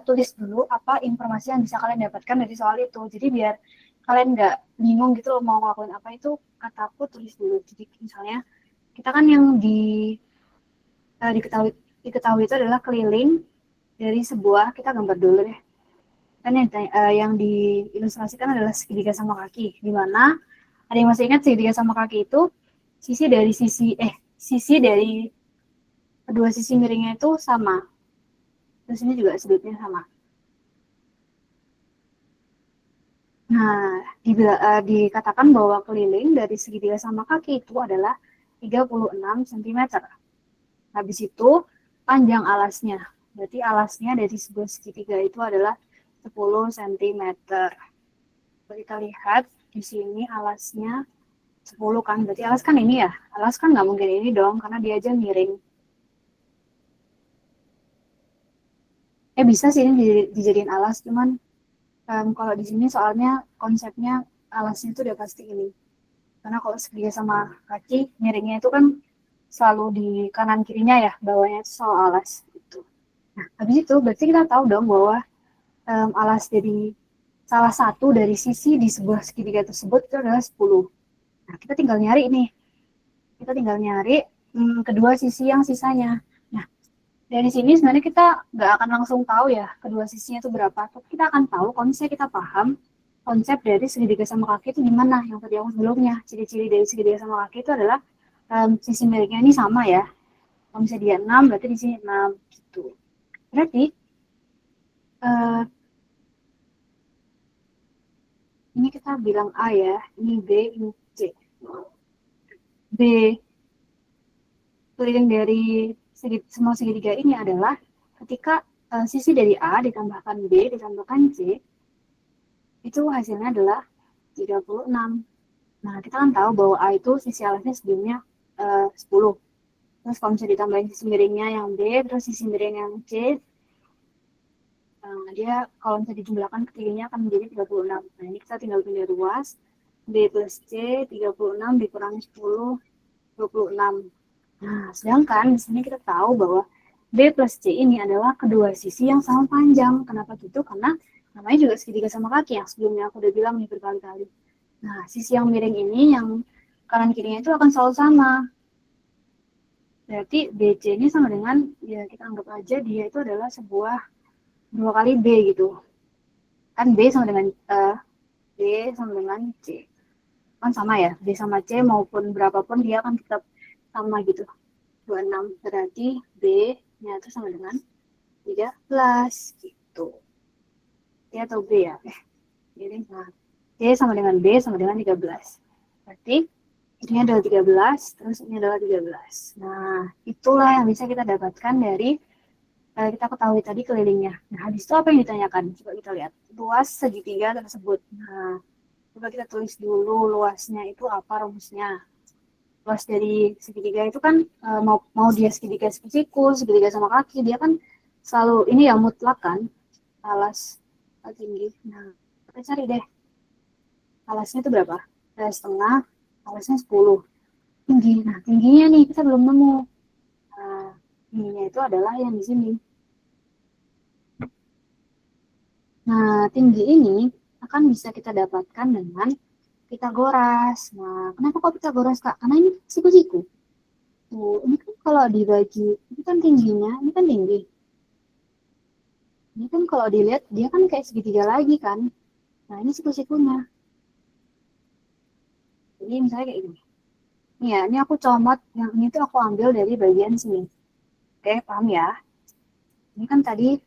tulis dulu apa informasi yang bisa kalian dapatkan dari soal itu. Jadi biar kalian nggak bingung gitu loh mau ngelakuin apa, itu kataku tulis dulu. Jadi misalnya, kita kan yang diketahui itu adalah keliling dari sebuah, kita gambar dulu deh. Kan yang diilustrasikan adalah segitiga sama kaki, di mana ada yang masih ingat segitiga sama kaki itu sisi dari kedua sisi miringnya itu sama. Terus ini juga sudutnya sama. Nah, dikatakan bahwa keliling dari segitiga sama kaki itu adalah 36 cm. Habis itu panjang alasnya. Berarti alasnya dari sebuah segitiga itu adalah 10 cm. Kita lihat di sini alasnya 10 kan. Berarti alas kan ini ya. Alas kan nggak mungkin ini dong, karena dia aja miring. Bisa sih ini dijadiin alas, cuman kalau di sini soalnya konsepnya alasnya itu udah pasti ini. Karena kalau segitiga sama kaki, miringnya itu kan selalu di kanan kirinya ya, bawahnya itu selalu alas. Gitu. Nah, habis itu berarti kita tahu dong bahwa alas dari salah satu dari sisi di sebuah segitiga tersebut itu adalah 10. Nah, kita tinggal nyari nih. Kita tinggal nyari kedua sisi yang sisanya. Nah, dari sini sebenarnya kita nggak akan langsung tahu ya kedua sisinya itu berapa. Tapi kita akan tahu kalau misalnya kita paham konsep dari segitiga sama kaki itu gimana. Yang tadi aku sebelumnya, ciri-ciri dari segitiga sama kaki itu adalah sisi miringnya ini sama ya. Kalau misalnya dia 6, berarti di sini 6 gitu. Berarti ini kita bilang A ya, ini B, ini C. B keliling dari semua segitiga ini adalah ketika sisi dari A ditambahkan B ditambahkan C, itu hasilnya adalah 36. Nah, kita kan tahu bahwa A itu sisi alasnya sebelumnya 10. Terus kalau misalnya ditambahin sisi miringnya yang B, terus sisi miring yang C, dia kalau misalnya dijumlahkan ketiganya akan menjadi 36. Nah, ini kita tinggal pindah ruas. B plus C, 36 dikurangi 10, 26. Nah, sedangkan di sini kita tahu bahwa B plus C ini adalah kedua sisi yang sama panjang. Kenapa gitu? Karena namanya juga segitiga sama kaki yang sebelumnya aku udah bilang nih berkali-kali. Nah, sisi yang miring ini, yang kanan kirinya itu akan selalu sama. Berarti BC ini sama dengan, ya kita anggap aja dia itu adalah sebuah 2 kali B gitu. Kan B sama dengan C. Kan sama ya, B sama C maupun berapapun dia kan tetap sama gitu. 26 berarti B-nya itu sama dengan 13 gitu. C atau B ya? Jadi nah, C sama dengan B sama dengan 13. Berarti ini adalah 13, terus ini adalah 13. Nah, itulah yang bisa kita dapatkan dari kita ketahui tadi kelilingnya. Nah, habis itu apa yang ditanyakan? Coba kita lihat. Luas segitiga tersebut. Nah, coba kita tulis dulu luasnya itu apa rumusnya. Luas dari segitiga itu kan mau dia segitiga siku, segitiga sama kaki, dia kan selalu ini ya mutlak kan, alas tinggi. Nah, kita cari deh. Alasnya itu berapa? 3,5, alasnya 10. Tinggi. Nah, tingginya nih kita belum nemu. Nah, tingginya itu adalah yang di sini. Nah, tinggi ini akan bisa kita dapatkan dengan Pitagoras. Nah, kenapa kok Pitagoras, Kak? Karena ini siku-siku. Tuh, ini kan kalau dibagi, ini kan tingginya, ini kan tinggi. Ini kan kalau dilihat, dia kan kayak segitiga lagi kan. Nah, ini siku-sikunya. Jadi misalnya kayak gini. Nih ya, ini aku comot, yang ini tuh aku ambil dari bagian sini. Oke, paham ya? Ini kan tadi,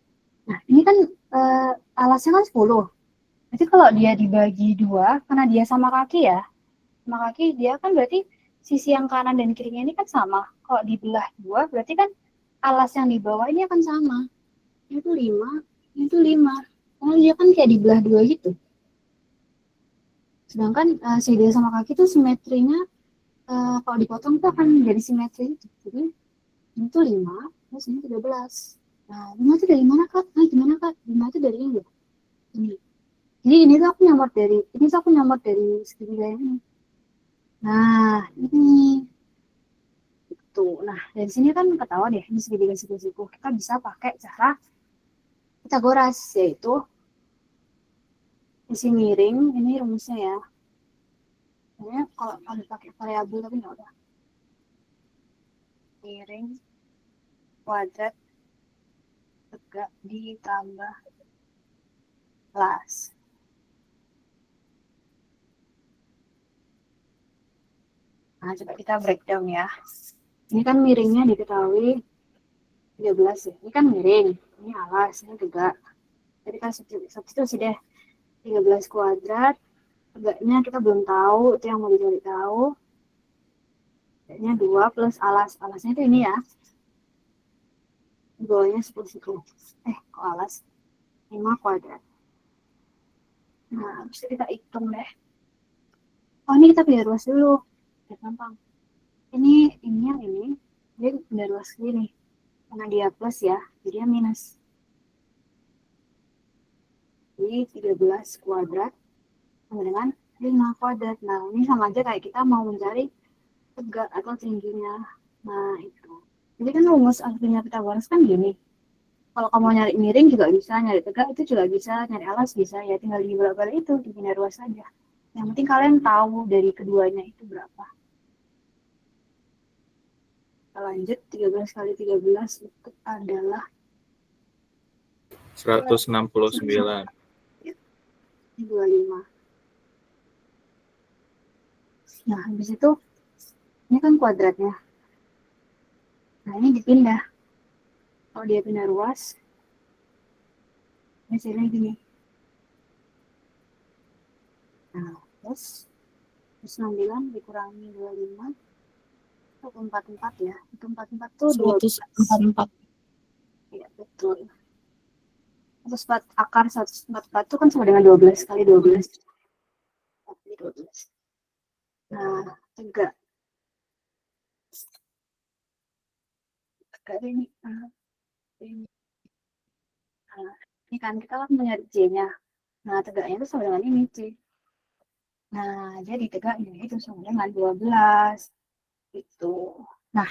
nah ini kan alasnya kan 10. Jadi kalau dia dibagi 2, karena dia sama kaki ya, sama kaki dia kan berarti sisi yang kanan dan kirinya ini kan sama. Kalau dibelah 2, berarti kan alas yang di bawah ini akan sama. Ini tuh 5, ini tuh 5. Karena dia kan kayak dibelah 2 gitu. Sedangkan segitiga sama kaki tuh simetrinya kalau dipotong tuh akan jadi simetri itu. Jadi ini tuh 5, terus ini 13. Nah, 5 itu dari mana, Kak? Nah, gimana, Kak? 5 itu dari ini. Ini. Jadi ini tuh aku nyamot dari segitiga ini. Nah, ini. Tuh. Nah, dari sini kan ketahuan ya, ini segitiga siku-siku. Kita bisa pakai cara Pitagoras, yaitu sisi miring, ini rumusnya ya. Sebenarnya kalau ada pakai variabel tapi nggak udah. Miring kuadrat tegak ditambah las. Nah, coba kita breakdown ya. Ini kan miringnya diketahui 13 ya. Ini kan miring, ini alas, ini tegak. Jadi kan substitusi deh. 13 kuadrat, tegaknya kita belum tahu, itu yang mau dicari tahu. Tegaknya 2 plus alas. Alasnya itu ini ya. Di bawahnya 10 siku. Kok alas? 5 kuadrat. Nah, habis itu kita hitung deh. Oh, ini kita pilih ruas dulu. Ya, gampang. Ini yang ini, dia pindah ruas segini. Karena dia plus ya, jadi dia minus. Jadi 13 kuadrat sama dengan 5 kuadrat. Nah, ini sama aja kayak kita mau mencari tegak atau tingginya. Nah, itu. Jadi kan rumus aslinya Pitagoras kan gini. Kalau kamu nyari miring juga bisa, nyari tegak itu juga bisa, nyari alas bisa. Ya tinggal dibolak-balik itu, dipindah ruas saja. Yang penting kalian tahu dari keduanya itu berapa. Kita lanjut, 13 kali 13 itu adalah 169. 25. Nah, habis itu ini kan kuadratnya. Nah, ini dipindah. Kalau dia pindah ruas, hasilnya gini. Nah, terus 9 dikurangi 25, itu 44 ya. Itu 44 tuh 144. Iya, betul. Terus akar 144 itu kan sama dengan 12 kali 12. Nah, tegak. Tegak ini. Nah, ini kan kita kan mencari C-nya. Nah, tegaknya itu sama dengan ini C. Nah, jadi tegaknya itu sama dengan 12. Itu. Nah,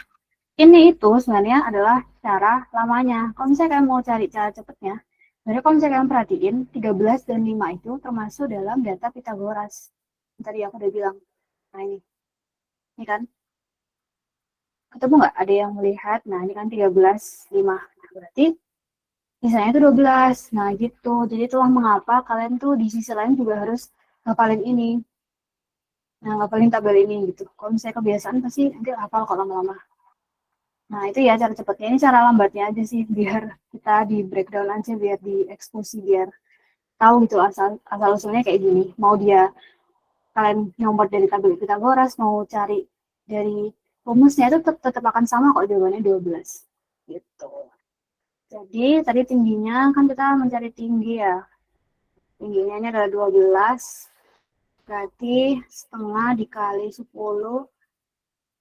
ini itu sebenarnya adalah cara lamanya. Kalau misalnya kalian mau cari cara cepatnya, sebenarnya kalau misalnya kalian perhatiin, 13 dan 5 itu termasuk dalam data Pitagoras. Tadi aku udah bilang. Nah, ini. Ini kan. Ketemu nggak? Ada yang melihat. Nah, ini kan 13, 5. Nah, berarti sisanya itu 12. Nah, gitu. Jadi itulah mengapa kalian tuh di sisi lain juga harus ngapalin ini. Nah, ngapalin tabel ini gitu. Kalau misalnya kebiasaan pasti nanti hafal kalau lama-lama. Nah, itu ya cara cepatnya. Ini cara lambatnya aja sih, biar kita di breakdown aja, biar di eksekusi, biar tahu gitu asal usulnya kayak gini. Mau dia kalian nyomot dari tabel Pitagoras, mau cari dari rumusnya itu tetap akan sama kok, jawabannya 12. Gitu. Jadi tadi tingginya kan kita mencari tinggi ya. Tingginya ini adalah 12. Berarti setengah dikali 10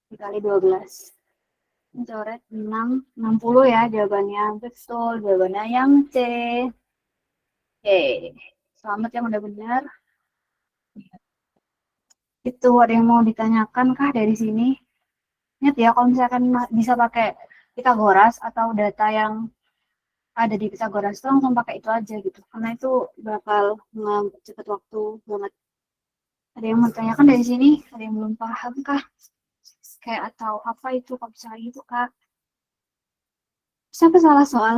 dikali 12. Ini coret 6, 60 ya jawabannya. Betul, jawabannya yang C. Oke, selamat yang udah benar. Itu ada yang mau ditanyakan kah dari sini? Ingat ya, kalau misalkan bisa pakai Pitagoras atau data yang ada di Pitagoras itu langsung pakai itu aja gitu. Karena itu bakal mempercepat waktu banget. Ada yang mau ditanyakan dari sini? Ada yang belum paham kah? Kayak atau apa itu kok bisa gitu kak? Siapa salah soal?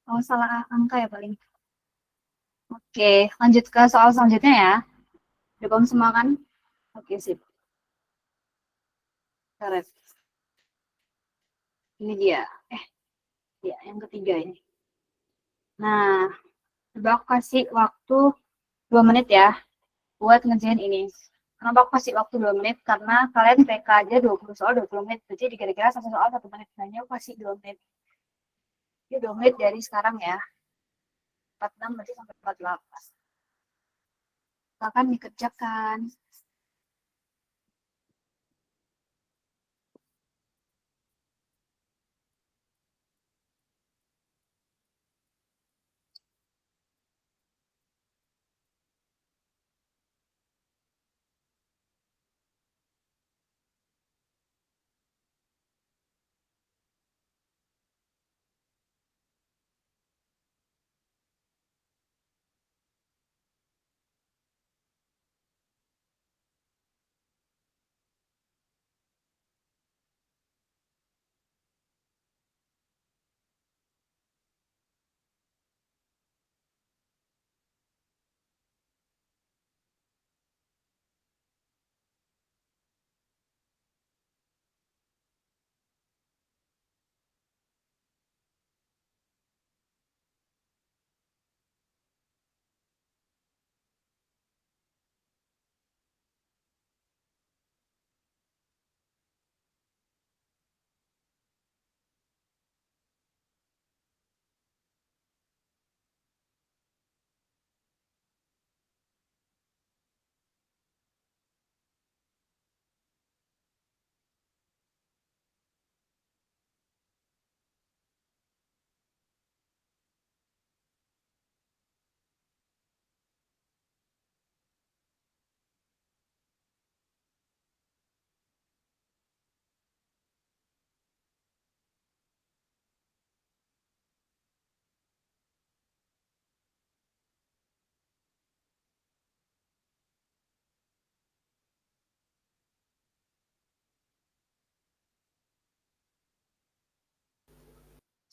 Oh, salah angka ya paling. Oke, lanjut ke soal selanjutnya ya. Udah paham semua kan? Oke, sip. Keren. Ini dia. Ya, yang ketiga ini. Nah, coba aku kasih waktu 2 menit ya buat ngerjain ini. Kenapa aku kasih waktu 2 menit? Karena kalian PK aja 20 soal 20 menit. Jadi kira-kira satu soal 1 menit. Hanya aku kasih 2 menit. Ini 2 menit dari sekarang ya. 46 berarti sampai 48. Silakan dikerjakan.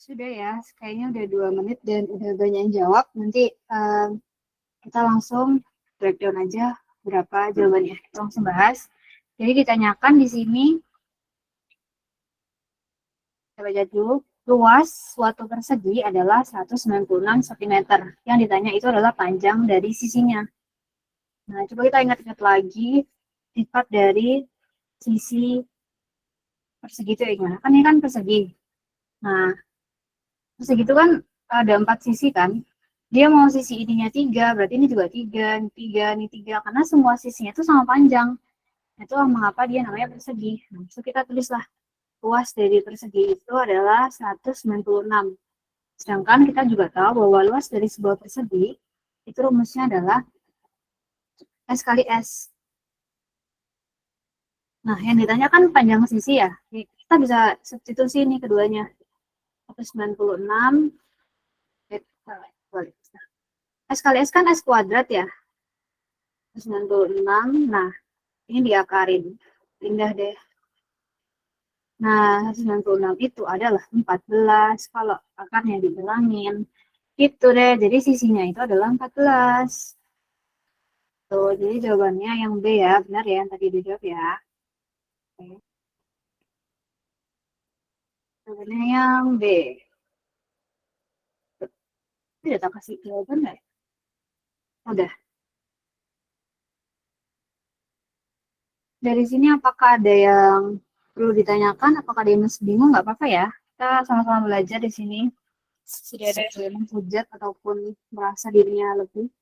Sudah ya, kayaknya udah 2 menit dan udah banyak yang jawab. Nanti kita langsung breakdown aja berapa jawabannya. Kita langsung bahas. Jadi ditanyakan di sini, kita baca dulu. Luas suatu persegi adalah 196 cm. Yang ditanya itu adalah panjang dari sisinya. Nah, coba kita ingat-ingat lagi sifat dari sisi persegi itu gimana? Kan ini kan persegi. Nah, persegi itu kan ada 4 sisi kan. Dia mau sisi ininya 3, berarti ini juga 3, ini 3, ini 3. Karena semua sisinya itu sama panjang. Itu mengapa dia namanya persegi. Nah, so kita tulislah luas dari persegi itu adalah 196. Sedangkan kita juga tahu bahwa luas dari sebuah persegi itu rumusnya adalah S kali S. Nah, yang ditanya kan panjang sisi ya. Kita bisa substitusi ini keduanya. 196 S kali S kan S kuadrat ya. 196. Nah, ini diakarin. Pindah deh. Nah, 196 itu adalah 14 kalau akarnya dibilangin. Gitu deh, jadi sisinya itu adalah 14. Tuh, jadi jawabannya yang B ya, benar ya, yang tadi dijawab ya. Oke. Jawabannya yang B. Tidak tak kasih jawaban nggak ya? Udah. Dari sini apakah ada yang perlu ditanyakan? Apakah ada yang masih bingung? Nggak apa-apa ya. Kita sama-sama belajar di sini. Tidak ada yang menghujat ataupun merasa dirinya lebih.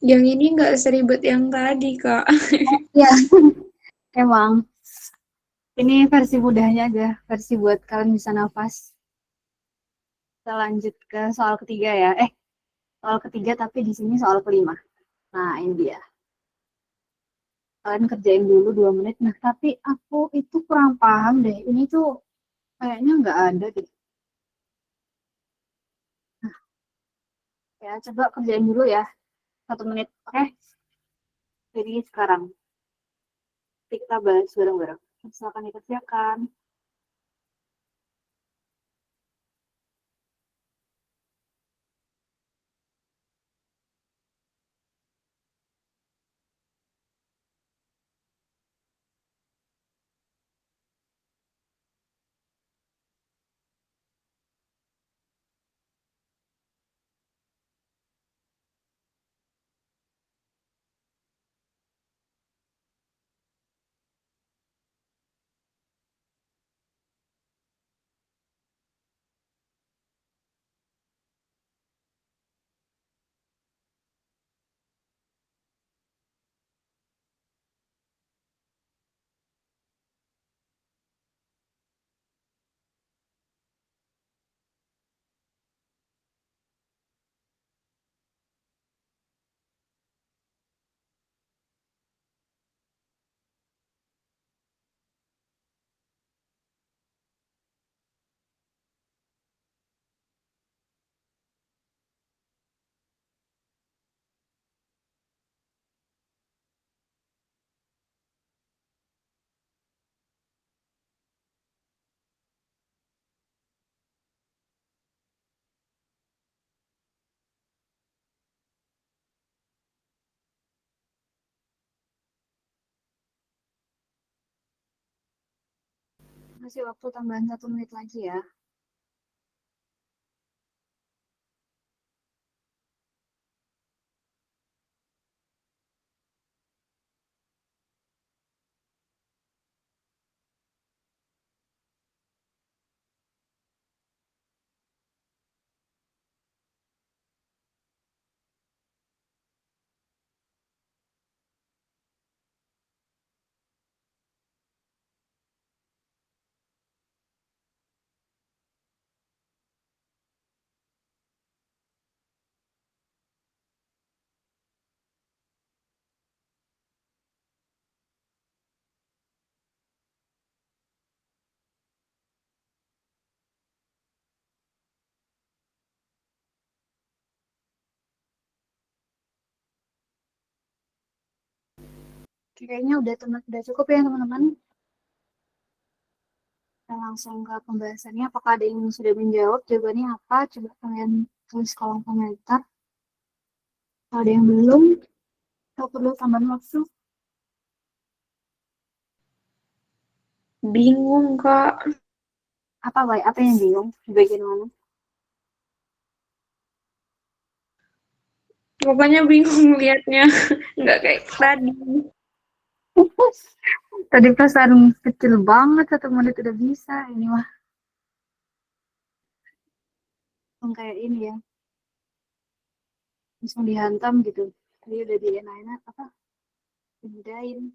Yang ini nggak seribet yang tadi, Kak. Ya, emang. Ini versi mudahnya aja. Versi buat kalian bisa nafas. Kita lanjut ke soal ketiga ya. Soal ketiga tapi di sini soal kelima. Nah, ini dia. Kalian kerjain dulu 2 menit. Nah, tapi aku itu kurang paham deh. Ini tuh kayaknya nggak ada deh. Nah, ya coba kerjain dulu ya. 1 menit. Oke? Jadi sekarang kita bahas bareng-bareng. Silakan dikerjakan. Masih waktu tambahan 1 menit lagi ya. Kayaknya udah cukup ya teman-teman. Kita langsung ke pembahasannya. Apakah ada yang sudah menjawab? Jawabannya apa? Coba kalian tulis kolom komentar. Kalau ada yang belum, atau perlu tambahan waktu? Bingung, Kak. Apa yang bingung? Di bagian mana? Pokoknya bingung liatnya. Nggak kayak tadi. Tadi pesan kecil banget 1 menit udah bisa. Ini mah kayak ini ya. Langsung dihantam gitu. Tadi udah dienakin apa? Dimudahin.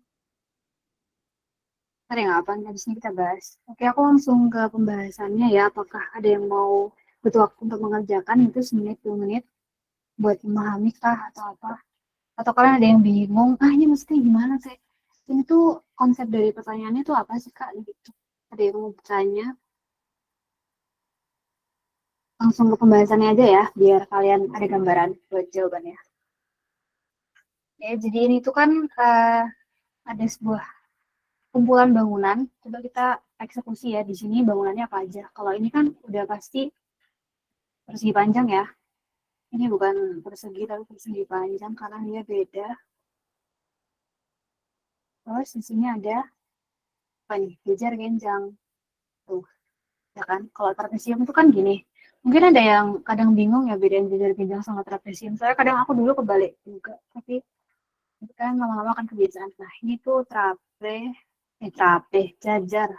Ntar yang apa? Habis ini kita bahas. Oke, aku langsung ke pembahasannya ya. Apakah ada yang mau butuh waktu untuk mengerjakan itu 1 menit, 2 menit buat memahami kah atau apa? Atau kalian ada yang bingung, ini mesti gimana sih? Ini tuh konsep dari pertanyaannya tuh apa sih Kak? Gitu. Ada yang mau bertanya? Langsung ke pembahasannya aja ya, biar kalian ada gambaran buat jawabannya. Ya, jadi ini tuh kan ada sebuah kumpulan bangunan. Coba kita eksekusi ya, di sini bangunannya apa aja. Kalau ini kan udah pasti persegi panjang ya. Ini bukan persegi tapi persegi panjang karena dia beda. Terus di sini ada apa nih? Jejer genjang. Tuh, ya kan? Kalau trapesium itu kan gini. Mungkin ada yang kadang bingung ya bedain jejer genjang sama trapesium. Soalnya kadang aku dulu kebalik juga, tapi itu kan lama-lama kan kebiasaan. Nah, ini tuh jajar.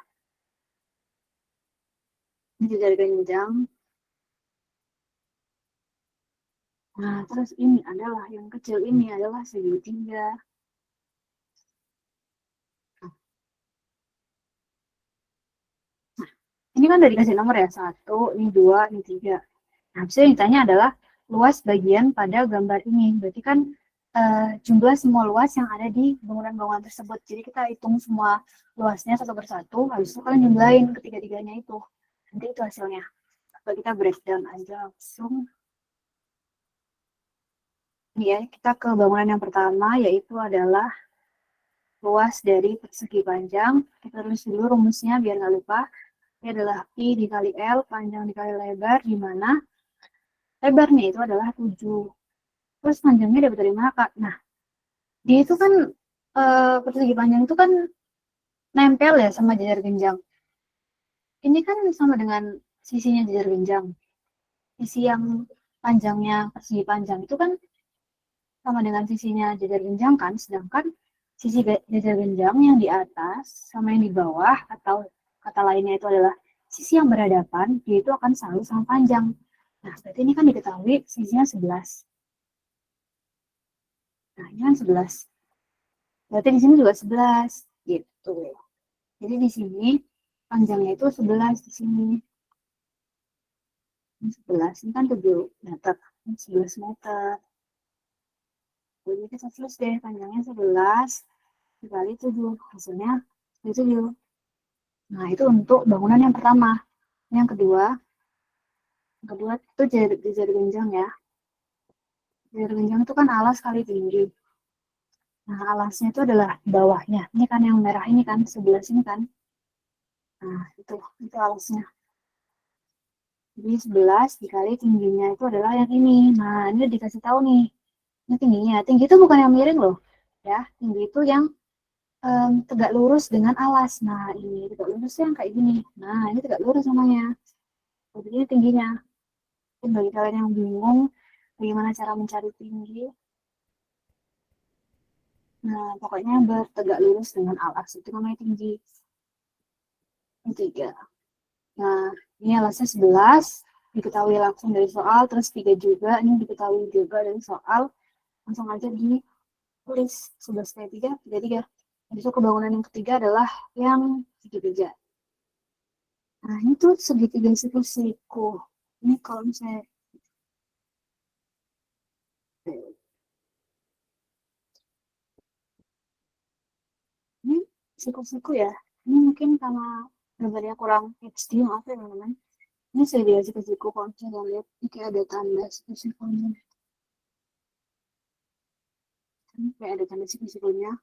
Ini jejer genjang. Nah, terus ini adalah yang kecil ini adalah segitiga. Ini kan udah dikasih nomor ya, 1, ini 2, ini 3. Nah, habis itu yang ditanya adalah luas bagian pada gambar ini. Berarti kan jumlah semua luas yang ada di bangunan-bangunan tersebut. Jadi kita hitung semua luasnya satu persatu, habis itu kalian jumlahin ketiga-tiganya itu. Nanti itu hasilnya. Kalau kita breakdown aja langsung. Ini ya, kita ke bangunan yang pertama, yaitu adalah luas dari persegi panjang. Kita tulis dulu rumusnya biar nggak lupa. Ini adalah I dikali L, panjang dikali lebar, di mana lebarnya itu adalah 7. Terus panjangnya dapat dari mana, Kak? Nah, dia itu kan persegi panjang itu kan nempel ya sama jajar genjang. Ini kan sama dengan sisinya jajar genjang. Sisi yang panjangnya persegi panjang itu kan sama dengan sisinya jajar genjang kan, sedangkan sisi jajar genjang yang di atas sama yang di bawah, atau kata lainnya itu adalah sisi yang berhadapan, dia itu akan selalu sama panjang. Nah, berarti ini kan diketahui sisinya 11. Nah, ini kan 11. Berarti di sini juga 11 gitu. Jadi di sini panjangnya itu 11 di sini. Ini 11, ini kan 7 meter. Ini 11 meter. Jadi kita tulis deh, panjangnya 11 dikali 7. Hasilnya 7. Nah, itu untuk bangunan yang pertama. Yang kedua itu jajar genjang ya. Jajar genjang itu kan alas kali tinggi. Nah, alasnya itu adalah bawahnya. Ini kan yang merah ini kan, 11 ini kan. Nah, itu alasnya. Jadi 11 dikali tingginya itu adalah yang ini. Nah, ini udah dikasih tahu nih. Ini tingginya. Tinggi itu bukan yang miring loh. Ya, tinggi itu yang tegak lurus dengan alas. Nah, ini tegak lurus yang kayak gini. Nah, ini tegak lurus namanya. Jadi ini tingginya. Mungkin bagi kalian yang bingung bagaimana cara mencari tinggi. Nah, pokoknya bertegak lurus dengan alas. Itu namanya tinggi. Ini 3. Nah, ini alasnya 11. Diketahui langsung dari soal. Terus 3 juga. Ini diketahui juga dari soal. Langsung aja ditulis 11 kali 3, 33. Habis itu kebangunan yang ketiga adalah yang segitiga. Nah, ini tuh segitiga siku-siku. Ini kalau misalnya ini siku-siku ya. Ini mungkin karena gambarnya kurang HD, maaf ya teman-teman. Ini segitiga siku-siku. Kalau misalnya lihat, ini kayak ada tanda siku-sikunya. Ini kayak ada tanda siku-sikunya.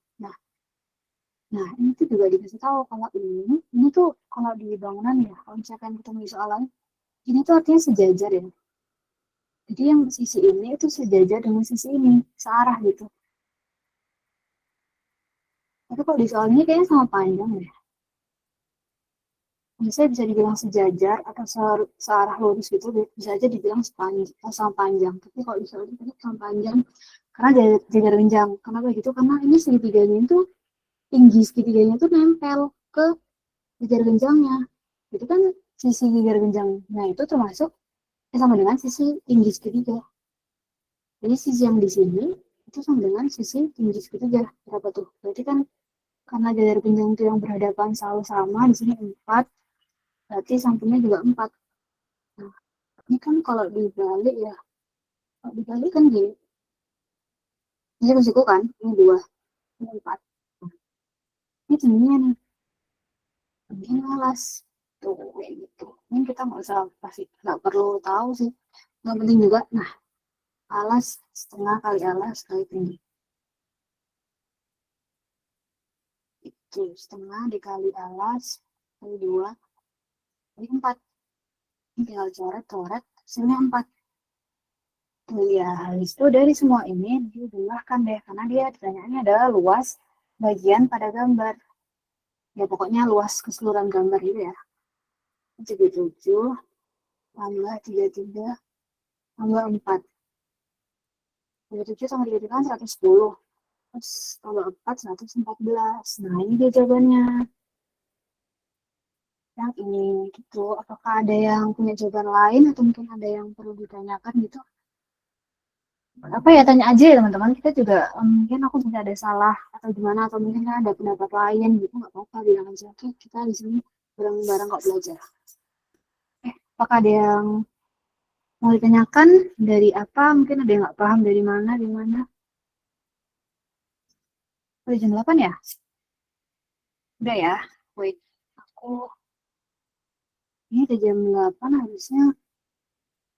Nah, ini tuh juga dikasih tahu kalau ini tuh kalau di bangunan ya, kalau misalkan ketemu di soalan, ini tuh artinya sejajar ya. Jadi yang sisi ini itu sejajar dengan sisi ini, searah gitu. Tapi kalau di soal ini kayaknya sama panjang ya. Biasanya bisa dibilang sejajar atau searah lurus gitu, bisa aja dibilang sama panjang. Tapi kalau di soal ini kan sama panjang, karena jajar genjang. Kenapa gitu? Karena ini segitiganya itu tinggi segitiganya itu nempel ke jajar genjangnya. Itu kan sisi jajar genjangnya itu termasuk sama dengan sisi tinggi segitiga. Jadi sisi yang di sini itu sama dengan sisi tinggi segitiga. Berapa tuh? Berarti kan karena jajar genjang itu yang berhadapan selalu sama, di sini 4, berarti sampingnya juga 4. Nah, ini kan kalau dibalik ya, kalau dibalik kan gini. Ini risiko kan, ini 2, ini 4. Nah, ini tingginya nih. Ini alas. Tuh, kayak gitu. Ini kita nggak perlu tahu sih. Nggak penting juga. Nah, alas setengah kali alas kali tinggi. tuh setengah dikali alas kali 2 jadi 4. Ini tinggal coret hasilnya 4. Tuh ya, habis itu dari semua ini dijumlahkan deh karena dia pertanyaannya adalah luas bagian pada gambar. Ya pokoknya luas keseluruhan gambar gitu ya. 77 tambah 33 tambah 4. 37 sama 33 kan 110. Terus tambah 4 114. Nah ini dia jawabannya. Yang ini gitu. Apakah ada yang punya jawaban lain atau mungkin ada yang perlu ditanyakan gitu? Apa ya, tanya aja ya teman-teman. Kita juga mungkin aku bisa ada salah atau gimana atau mungkin ada pendapat lain gitu, nggak apa-apa, bilang aja. Oke, kita di sini bareng-bareng kok belajar. Apakah ada yang mau ditanyakan dari apa? Mungkin ada yang nggak paham dari mana, di mana? Udah jam 8 ya? Udah ya? Wait, aku ini udah jam 8 harusnya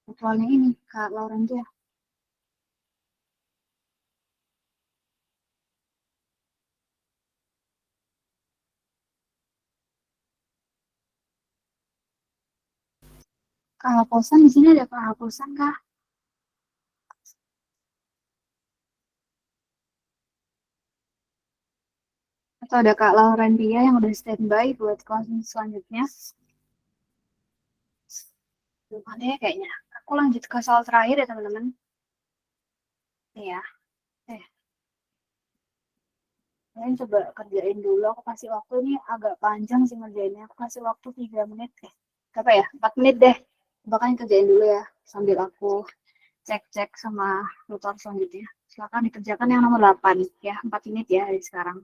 jadwalnya ini Kak Lauren tuh ya. Kak Haposan di sini ada Kak Haposan kah? Atau ada Kak Lauren Pia yang udah standby buat kelas selanjutnya? Belum ada ya kayaknya. Aku lanjut ke soal terakhir ya teman-teman. Iya. Kalian coba kerjain dulu. Aku kasih waktu ini agak panjang sih ngerjainnya. Aku kasih waktu 3 menit. Berapa ya? 4 menit deh. Coba kalian kerjain dulu ya. Sambil aku cek-cek sama tutor selanjutnya. Silakan dikerjakan yang nomor 8 ya. 4 menit ya dari sekarang.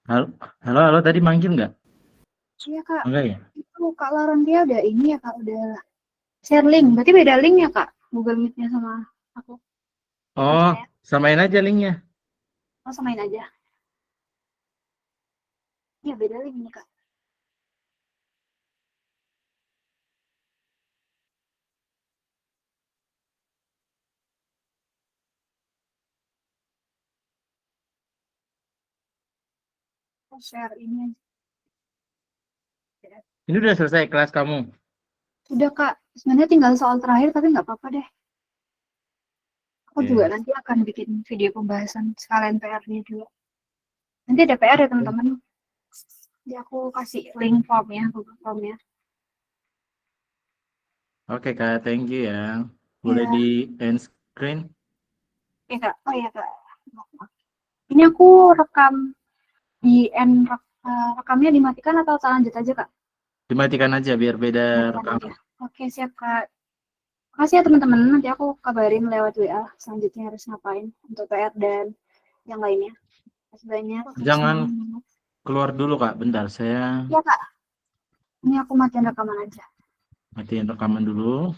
Halo, halo, tadi manggil nggak? Iya Kak. Enggak ya? Itu Kak Lauren dia udah ini ya Kak. Udah share link. Berarti beda link ya Kak? Google Meet-nya sama aku. Oh, samain aja linknya. Oh samain aja. Iya beda link nih Kak. Aku share ini aja. Ini udah selesai kelas kamu? Sudah Kak. Sebenarnya tinggal soal terakhir tapi nggak apa-apa deh. Aku juga nanti akan bikin video pembahasan sekalian PR-nya juga. Nanti ada PR ya teman-teman. Jadi aku kasih link formnya, Google Formnya. Oke Kak, thank you ya. Boleh Ya. di end screen? Oke Kak. Oh iya Kak. Ini aku rekam di end rekamnya dimatikan atau lanjut aja Kak? Dimatikan aja biar beda Dimatikan rekam. aja. Oke siap Kak. Makasih ya teman-teman. Nanti aku kabarin lewat WA selanjutnya harus ngapain untuk PR dan yang lainnya. Terima banyak. Jangan keluar dulu Kak, bentar saya Ya Kak. Ini aku matiin rekaman aja. matiin rekaman dulu.